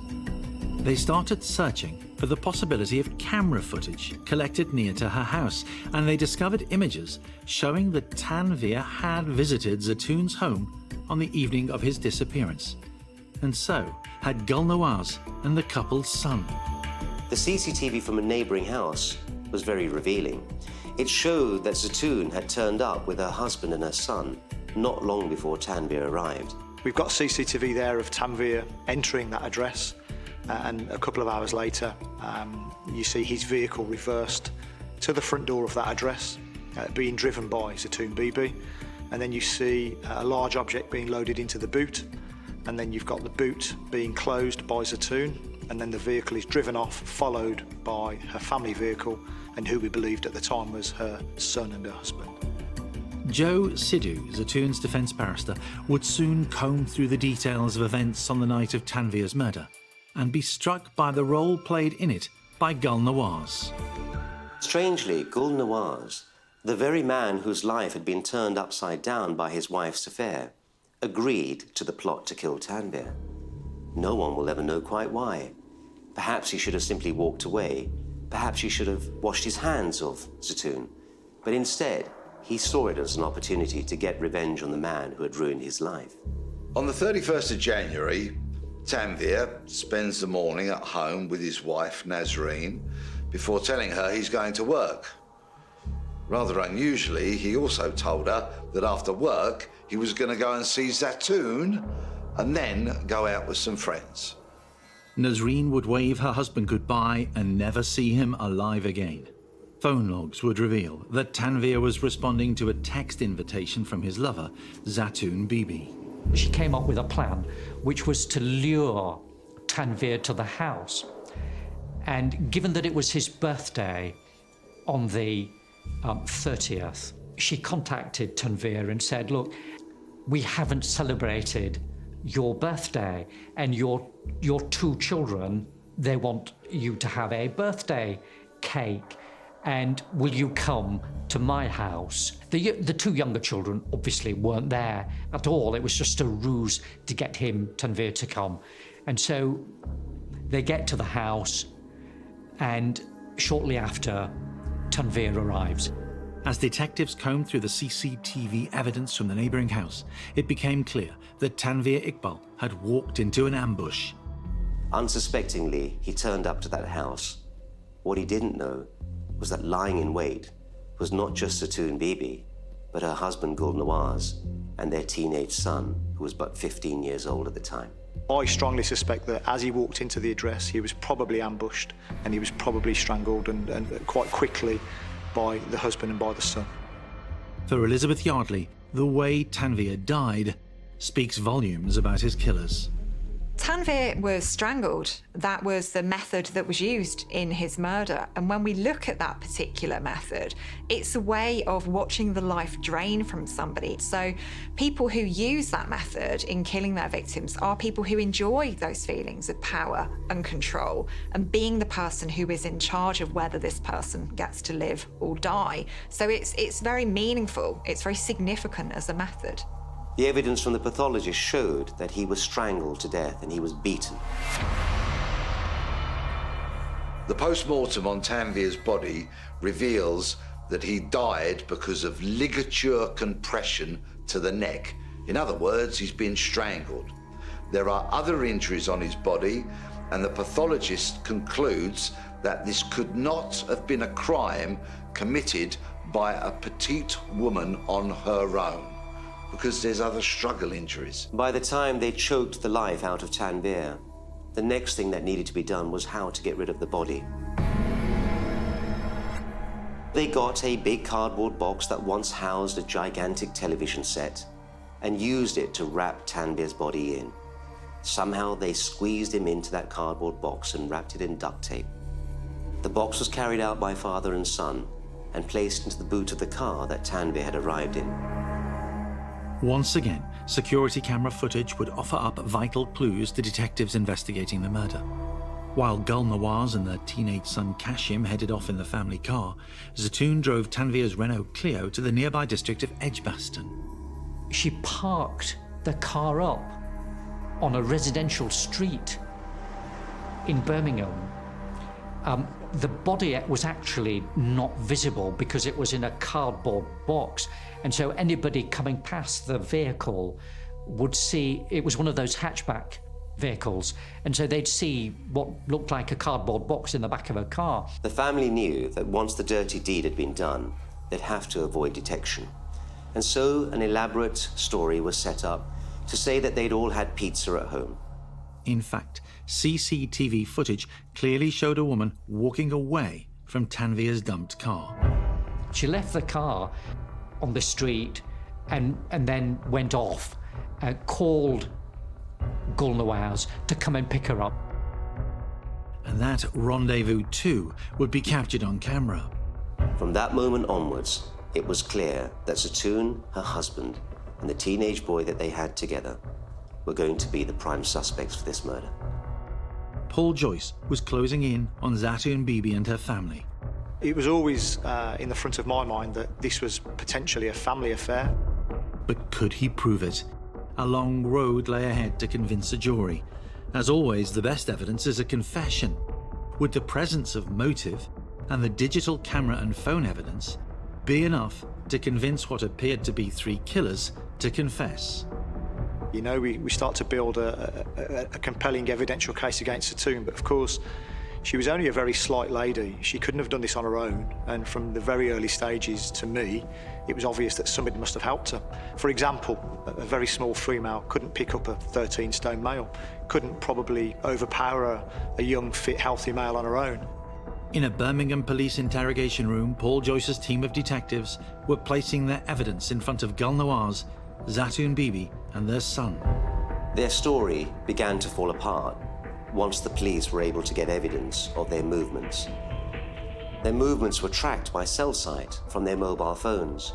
They started searching for the possibility of camera footage collected near to her house, and they discovered images showing that Tanvier had visited Zaton's home on the evening of his disappearance, and so had Gulnawaz and the couple's son. The CCTV from a neighbouring house was very revealing. It showed that Zaton had turned up with her husband and her son not long before Tanvier arrived. We've got CCTV there of Tanvier entering that address. And a couple of hours later, you see his vehicle reversed to the front door of that address, being driven by Zaton Bibi. And then you see a large object being loaded into the boot. And then you've got the boot being closed by Zaton. And then the vehicle is driven off, followed by her family vehicle, and who we believed at the time was her son and her husband. Joe Sidhu, Zaton's defence barrister, would soon comb through the details of events on the night of Tanvier's murder and be struck by the role played in it by Gul Nawaz. Strangely, Gul Nawaz, the very man whose life had been turned upside down by his wife's affair, agreed to the plot to kill Tanvier. No one will ever know quite why. Perhaps he should have simply walked away. Perhaps he should have washed his hands of Zaton. But instead, he saw it as an opportunity to get revenge on the man who had ruined his life. On the 31st of January, Tanvier spends the morning at home with his wife, Nazreen, before telling her he's going to work. Rather unusually, he also told her that after work, he was going to go and see Zaton and then go out with some friends. Nazreen would wave her husband goodbye and never see him alive again. Phone logs would reveal that Tanvier was responding to a text invitation from his lover, Zaton Bibi. She came up with a plan, which was to lure Tanvier to the house. And given that it was his birthday on the 30th, she contacted Tanvier and said, look, we haven't celebrated your birthday, and your two children, they want you to have a birthday cake. And will you come to my house? The two younger children obviously weren't there at all. It was just a ruse to get him, Tanvier, to come. And so they get to the house, and shortly after, Tanvier arrives. As detectives combed through the CCTV evidence from the neighbouring house, it became clear that Tanvier Ikbal had walked into an ambush. Unsuspectingly, he turned up to that house. What he didn't know was that lying in wait was not just Zaton Bibi, but her husband Gul Nawaz and their teenage son, who was but 15 years old at the time. I strongly suspect that as he walked into the address, he was probably ambushed and he was probably strangled and quite quickly by the husband and by the son. For Elizabeth Yardley, the way Tanvier died speaks volumes about his killers. Tanvier was strangled. That was the method that was used in his murder. And when we look at that particular method, it's a way of watching the life drain from somebody. So people who use that method in killing their victims are people who enjoy those feelings of power and control and being the person who is in charge of whether this person gets to live or die. So it's very meaningful. It's very significant as a method. The evidence from the pathologist showed that he was strangled to death and he was beaten. The post-mortem on Tanvier's body reveals that he died because of ligature compression to the neck. In other words, he's been strangled. There are other injuries on his body, and the pathologist concludes that this could not have been a crime committed by a petite woman on her own, because there's other struggle injuries. By the time they choked the life out of Tanvier, the next thing that needed to be done was how to get rid of the body. They got a big cardboard box that once housed a gigantic television set and used it to wrap Tanvier's body in. Somehow they squeezed him into that cardboard box and wrapped it in duct tape. The box was carried out by father and son and placed into the boot of the car that Tanvier had arrived in. Once again, security camera footage would offer up vital clues to detectives investigating the murder. While Gul Nawaz and their teenage son Kashim headed off in the family car, Zaton drove Tanvier's Renault Clio to the nearby district of Edgbaston. She parked the car up on a residential street in Birmingham. The body was actually not visible because it was in a cardboard box. And so anybody coming past the vehicle would see, it was one of those hatchback vehicles. And so they'd see what looked like a cardboard box in the back of a car. The family knew that once the dirty deed had been done, they'd have to avoid detection. And so an elaborate story was set up to say that they'd all had pizza at home. In fact, CCTV footage clearly showed a woman walking away from Tanvier's dumped car. She left the car on the street and then went off, called Gul Nawaz to come and pick her up. And that rendezvous too would be captured on camera. From that moment onwards, It was clear that Zaton, her husband, and the teenage boy that they had together were going to be the prime suspects for this murder. Paul Joyce was closing in on Zaton Bibi and her family. It was always in the front of my mind that this was potentially a family affair. But could he prove it? A long road lay ahead to convince a jury. As always, the best evidence is a confession. Would the presence of motive and the digital camera and phone evidence be enough to convince what appeared to be 3 killers to confess? You know, we start to build a compelling evidential case against Zaton, but of course, she was only a very slight lady. She couldn't have done this on her own, and from the very early stages, to me, it was obvious that somebody must have helped her. For example, a very small female couldn't pick up a 13-stone male, couldn't probably overpower a young, fit, healthy male on her own. In a Birmingham police interrogation room, Paul Joyce's team of detectives were placing their evidence in front of Gul Nawaz, Zaton Bibi, and their son. Their story began to fall apart once the police were able to get evidence of their movements. Their movements were tracked by cell site from their mobile phones,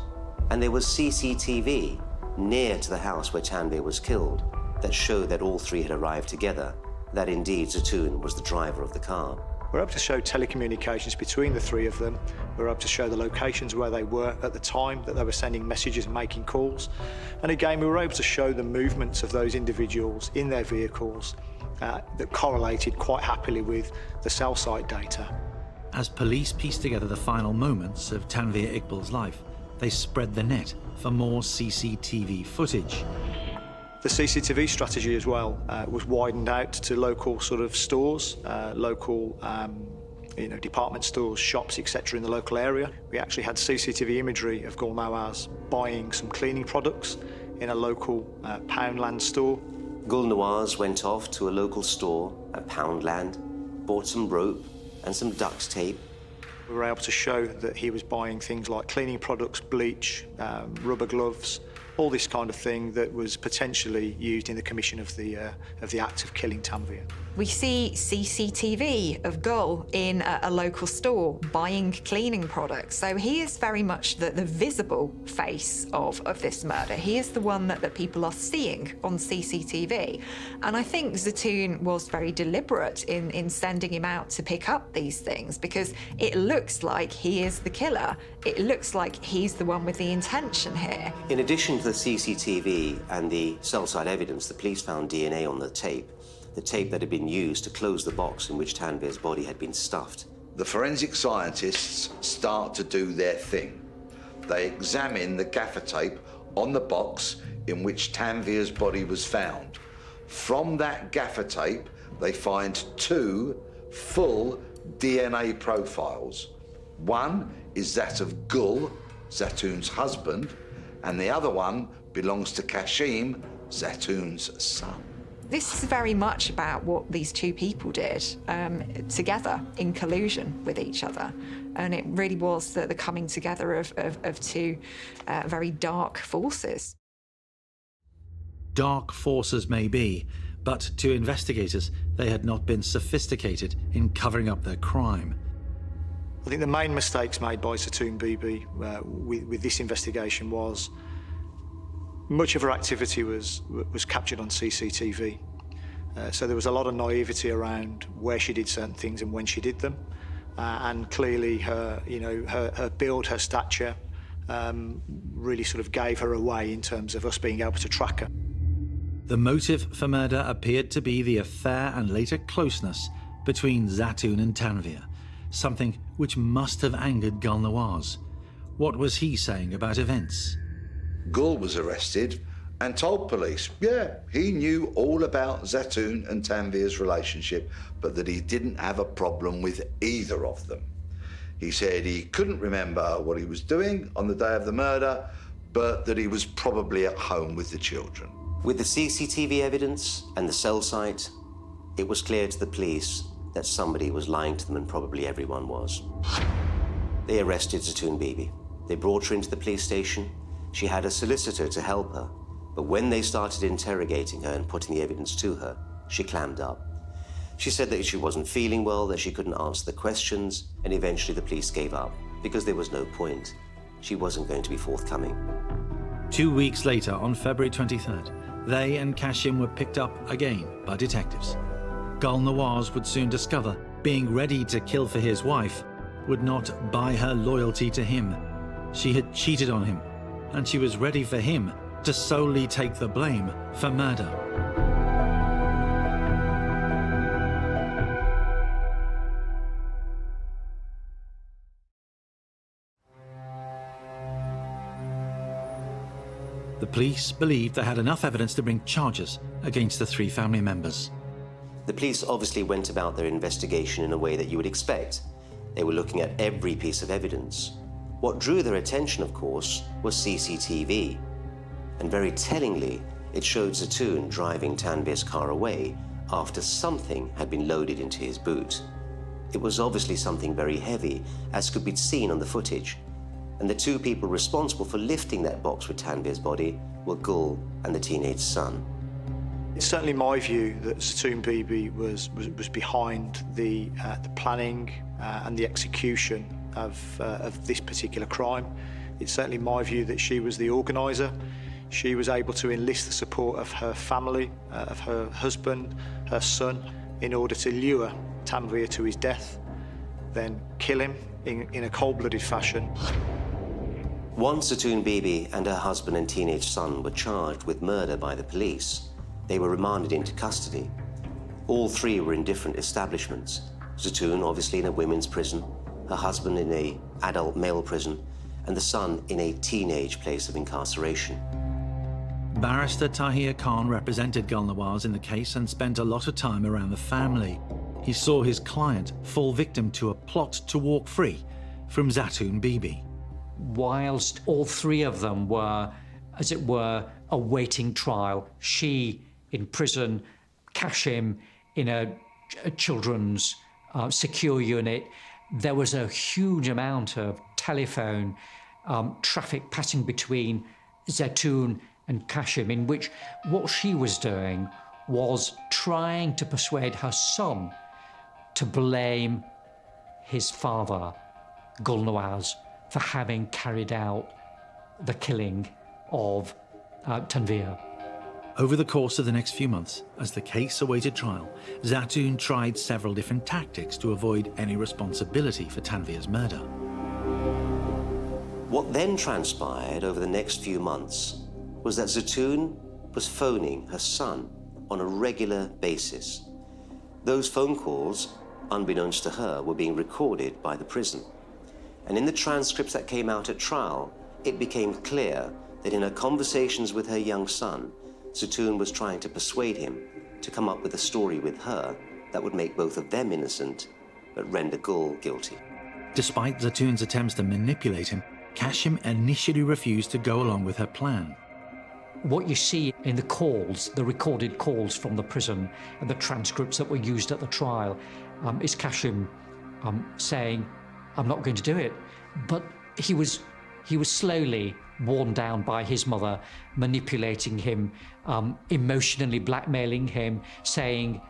and there was CCTV near to the house where Tanvier was killed that showed that all 3 had arrived together, that indeed Zaton was the driver of the car. We're able to show telecommunications between the 3 of them. We're able to show the locations where they were at the time that they were sending messages and making calls. And again, we were able to show the movements of those individuals in their vehicles that correlated quite happily with the cell site data. As police pieced together the final moments of Tanvier Ikbal's life, they spread the net for more CCTV footage. The CCTV strategy as well was widened out to local sort of stores, local department stores, shops, etc. in the local area. We actually had CCTV imagery of Gul Nawaz buying some cleaning products in a local Poundland store. Gul Nawaz went off to a local store at Poundland, bought some rope and some duct tape. We were able to show that he was buying things like cleaning products, bleach, rubber gloves, all this kind of thing that was potentially used in the commission of the act of killing Tanvier. We see CCTV of Gul in a local store buying cleaning products. So he is very much the visible face of this murder. He is the one that people are seeing on CCTV. And I think Zaton was very deliberate in sending him out to pick up these things because it looks like he is the killer. It looks like he's the one with the intention here. In addition to the CCTV and the cell site evidence, the police found DNA on the tape that had been used to close the box in which Tanvier's body had been stuffed. The forensic scientists start to do their thing. They examine the gaffer tape on the box in which Tanvier's body was found. From that gaffer tape, they find 2 full DNA profiles. One is that of Gul, Zaton's husband, and the other one belongs to Kashim, Zaton's son. This is very much about what these 2 people did together in collusion with each other. And it really was the coming together of 2 very dark forces. Dark forces may be, but to investigators, they had not been sophisticated in covering up their crime. I think the main mistakes made by Zaton Bibi with this investigation was much of her activity was captured on CCTV. So there was a lot of naivety around where she did certain things and when she did them. And clearly her build, her stature, really sort of gave her away in terms of us being able to track her. The motive for murder appeared to be the affair and later closeness between Zaton and Tanvier, something which must have angered Gul Nawaz. What was he saying about events? Gul was arrested and told police, he knew all about Zaton and Tanvier's relationship, but that he didn't have a problem with either of them. He said he couldn't remember what he was doing on the day of the murder, but that he was probably at home with the children. With the CCTV evidence and the cell site, it was clear to the police that somebody was lying to them, and probably everyone was. They arrested Zaton Bibi. They brought her into the police station. She had a solicitor to help her, but when they started interrogating her and putting the evidence to her, she clammed up. She said that she wasn't feeling well, that she couldn't answer the questions, and eventually the police gave up because there was no point. she wasn't going to be forthcoming. 2 weeks later, on February 23rd, they and Kashim were picked up again by detectives. Gul Nawaz would soon discover being ready to kill for his wife would not buy her loyalty to him. She had cheated on him, and she was ready for him to solely take the blame for murder. The police believed they had enough evidence to bring charges against the three family members. The police obviously went about their investigation in a way that you would expect. They were looking at every piece of evidence. What drew their attention, of course, was CCTV. And very tellingly, it showed Zaton driving Tanvier's car away after something had been loaded into his boot. It was obviously something very heavy, as could be seen on the footage. And the two people responsible for lifting that box with Tanvier's body were Gul and the teenage son. It's certainly my view that Zaton Bibi was behind the planning and the execution of this particular crime. It's certainly my view that she was the organiser. She was able to enlist the support of her family, of her husband, her son, in order to lure Tanvier to his death, then kill him in a cold-blooded fashion. Once Zaton Bibi and her husband and teenage son were charged with murder by the police, they were remanded into custody. All three were in different establishments. Zaton obviously in a women's prison, her husband in an adult male prison, and the son in a teenage place of incarceration. Barrister Tahir Khan represented Gul Nawaz in the case and spent a lot of time around the family. He saw his client fall victim to a plot to walk free from Zaton Bibi. Whilst all three of them were, as it were, awaiting trial, she in prison, Kashim in a children's secure unit, there was a huge amount of telephone traffic passing between Zaton and Kashim, in which what she was doing was trying to persuade her son to blame his father, Gul Nawaz, for having carried out the killing of Tanvier. Over the course of the next few months, as the case awaited trial, Zaton tried several different tactics to avoid any responsibility for Tanvier's murder. What then transpired over the next few months was that Zaton was phoning her son on a regular basis. Those phone calls, unbeknownst to her, were being recorded by the prison. And in the transcripts that came out at trial, it became clear that in her conversations with her young son, Zaton was trying to persuade him to come up with a story with her that would make both of them innocent, but render Gul guilty. Despite Zaton's attempts to manipulate him, Kashim initially refused to go along with her plan. What you see in the calls, the recorded calls from the prison and the transcripts that were used at the trial, is Kashim saying, "I'm not going to do it." But he was slowly worn down by his mother, manipulating him, emotionally blackmailing him, saying,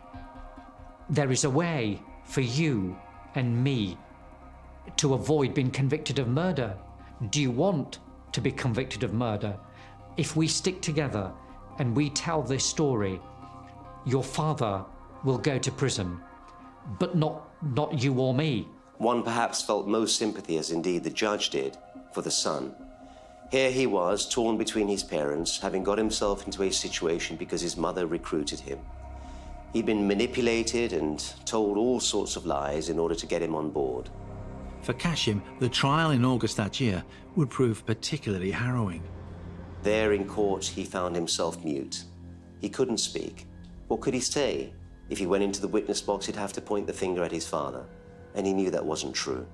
"There is a way for you and me to avoid being convicted of murder. Do you want to be convicted of murder? If we stick together and we tell this story, your father will go to prison, but not you or me." One perhaps felt most sympathy, as indeed the judge did, for the son. Here he was, torn between his parents, having got himself into a situation because his mother recruited him. He'd been manipulated and told all sorts of lies in order to get him on board. For Kashim, the trial in August that year would prove particularly harrowing. There in court, he found himself mute. He couldn't speak. What could he say? If he went into the witness box, he'd have to point the finger at his father, and he knew that wasn't true.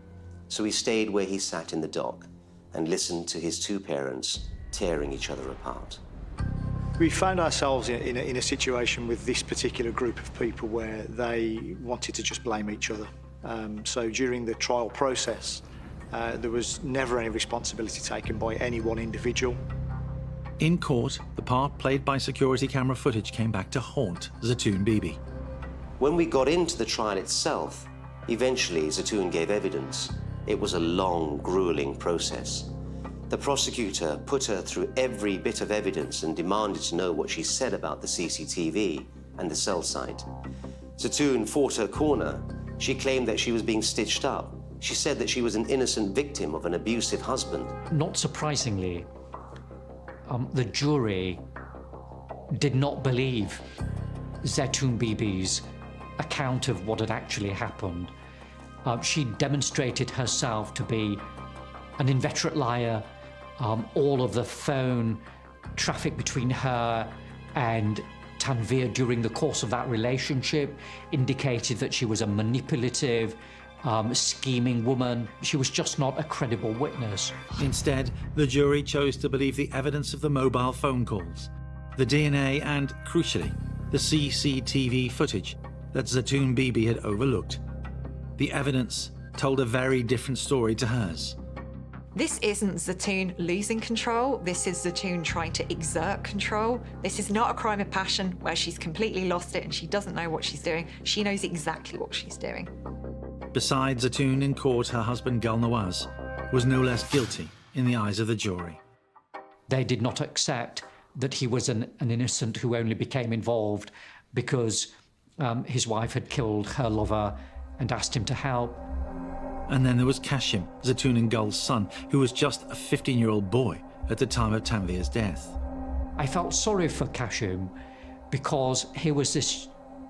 So he stayed where he sat in the dock and listened to his two parents tearing each other apart. We found ourselves in a situation with this particular group of people where they wanted to just blame each other. So during the trial process, there was never any responsibility taken by any one individual. In court, the part played by security camera footage came back to haunt Zaton Bibi. When we got into the trial itself, eventually Zaton gave evidence. It was a long, grueling process. The prosecutor put her through every bit of evidence and demanded to know what she said about the CCTV and the cell site. Zaton fought her corner. She claimed that she was being stitched up. She said that she was an innocent victim of an abusive husband. Not surprisingly, the jury did not believe Zaton Bibi's account of what had actually happened. She demonstrated herself to be an inveterate liar. All of the phone traffic between her and Tanvier during the course of that relationship indicated that she was a manipulative, scheming woman. She was just not a credible witness. Instead, the jury chose to believe the evidence of the mobile phone calls, the DNA and, crucially, the CCTV footage that Zaton Bibi had overlooked. The evidence told a very different story to hers. This isn't Zaton losing control. This is Zaton trying to exert control. This is not a crime of passion where she's completely lost it and she doesn't know what she's doing. She knows exactly what she's doing. Besides Zaton in court, her husband Gul Nawaz was no less guilty in the eyes of the jury. They did not accept that he was an innocent who only became involved because his wife had killed her lover and asked him to help. And then there was Kashim, Zaton and Gul's son, who was just a 15-year-old boy at the time of Tanvier's death. I felt sorry for Kashim because he was this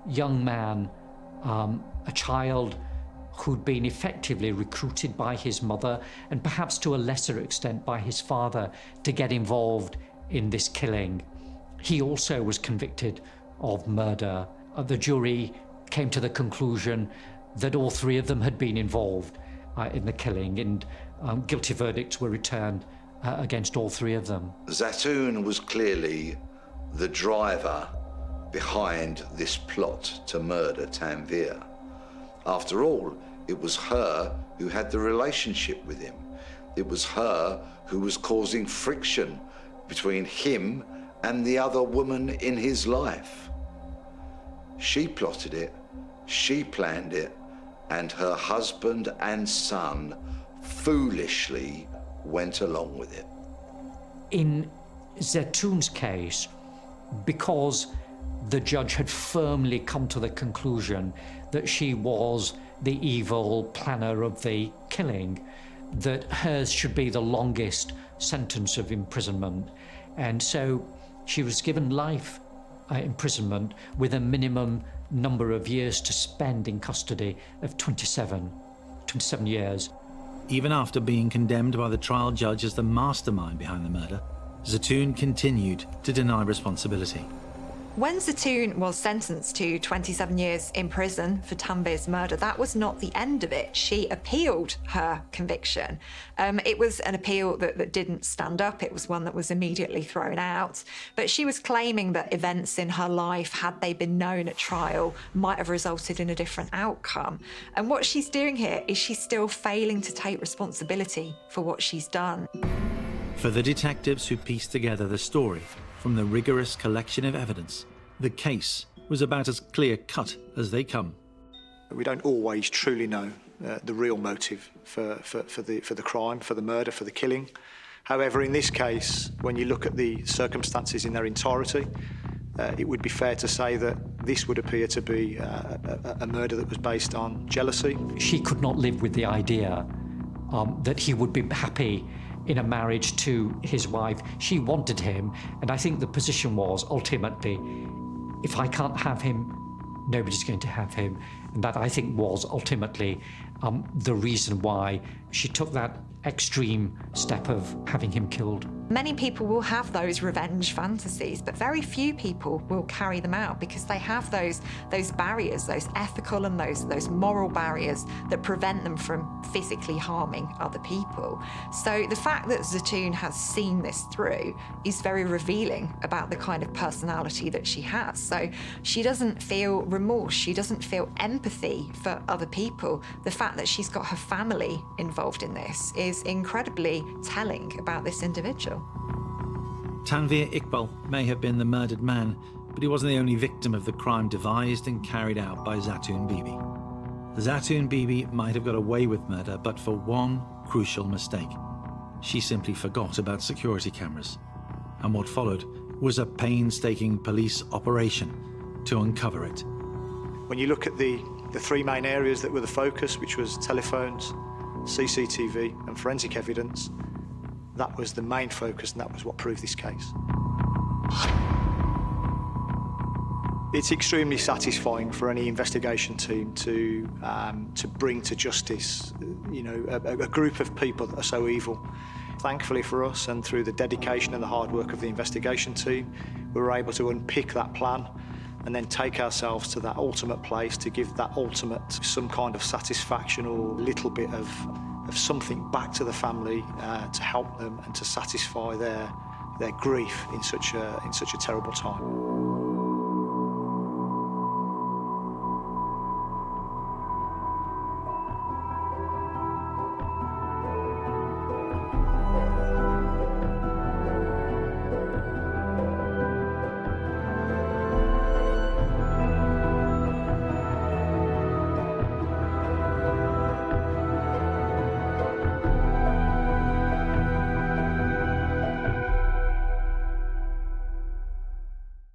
young man, a child who'd been effectively recruited by his mother and perhaps to a lesser extent by his father to get involved in this killing. He also was convicted of murder. The jury came to the conclusion that all three of them had been involved in the killing, and guilty verdicts were returned against all three of them. Zaton was clearly the driver behind this plot to murder Tanvier. After all, it was her who had the relationship with him. It was her who was causing friction between him and the other woman in his life. She plotted it, she planned it, and her husband and son foolishly went along with it. In Zaton's case, because the judge had firmly come to the conclusion that she was the evil planner of the killing, that hers should be the longest sentence of imprisonment. And so she was given life imprisonment with a minimum number of years to spend in custody of 27 years. Even after being condemned by the trial judge as the mastermind behind the murder, Zaton continued to deny responsibility. When Zaton was sentenced to 27 years in prison for Tanvier's murder, that was not the end of it. She appealed her conviction. It was an appeal that didn't stand up. It was one that was immediately thrown out. But she was claiming that events in her life, had they been known at trial, might have resulted in a different outcome. And what she's doing here is she's still failing to take responsibility for what she's done. For the detectives who pieced together the story from the rigorous collection of evidence, the case was about as clear-cut as they come. We don't always truly know the real motive for the crime, for the murder, for the killing. However, in this case, when you look at the circumstances in their entirety, it would be fair to say that this would appear to be a murder that was based on jealousy. She could not live with the idea that he would be happy in a marriage to his wife. She wanted him, and I think the position was ultimately, if I can't have him, nobody's going to have him. And that, I think, was ultimately the reason why she took that extreme step of having him killed. Many people will have those revenge fantasies, but very few people will carry them out because they have those barriers, those ethical and those moral barriers that prevent them from physically harming other people. So the fact that Zaton has seen this through is very revealing about the kind of personality that she has. So she doesn't feel remorse, she doesn't feel empathy for other people. The fact that she's got her family involved in this is incredibly telling about this individual. Tanvier Ikbal may have been the murdered man, but he wasn't the only victim of the crime devised and carried out by Zaton Bibi. Zaton Bibi might have got away with murder, but for one crucial mistake. she simply forgot about security cameras. And what followed was a painstaking police operation to uncover it. When you look at the three main areas that were the focus, which was telephones, CCTV and forensic evidence, that was the main focus, and that was what proved this case. It's extremely satisfying for any investigation team to bring to justice, a group of people that are so evil. Thankfully for us, and through the dedication and the hard work of the investigation team, we were able to unpick that plan and then take ourselves to that ultimate place to give that ultimate some kind of satisfaction or little bit of something back to the family to help them and to satisfy their grief in such a terrible time.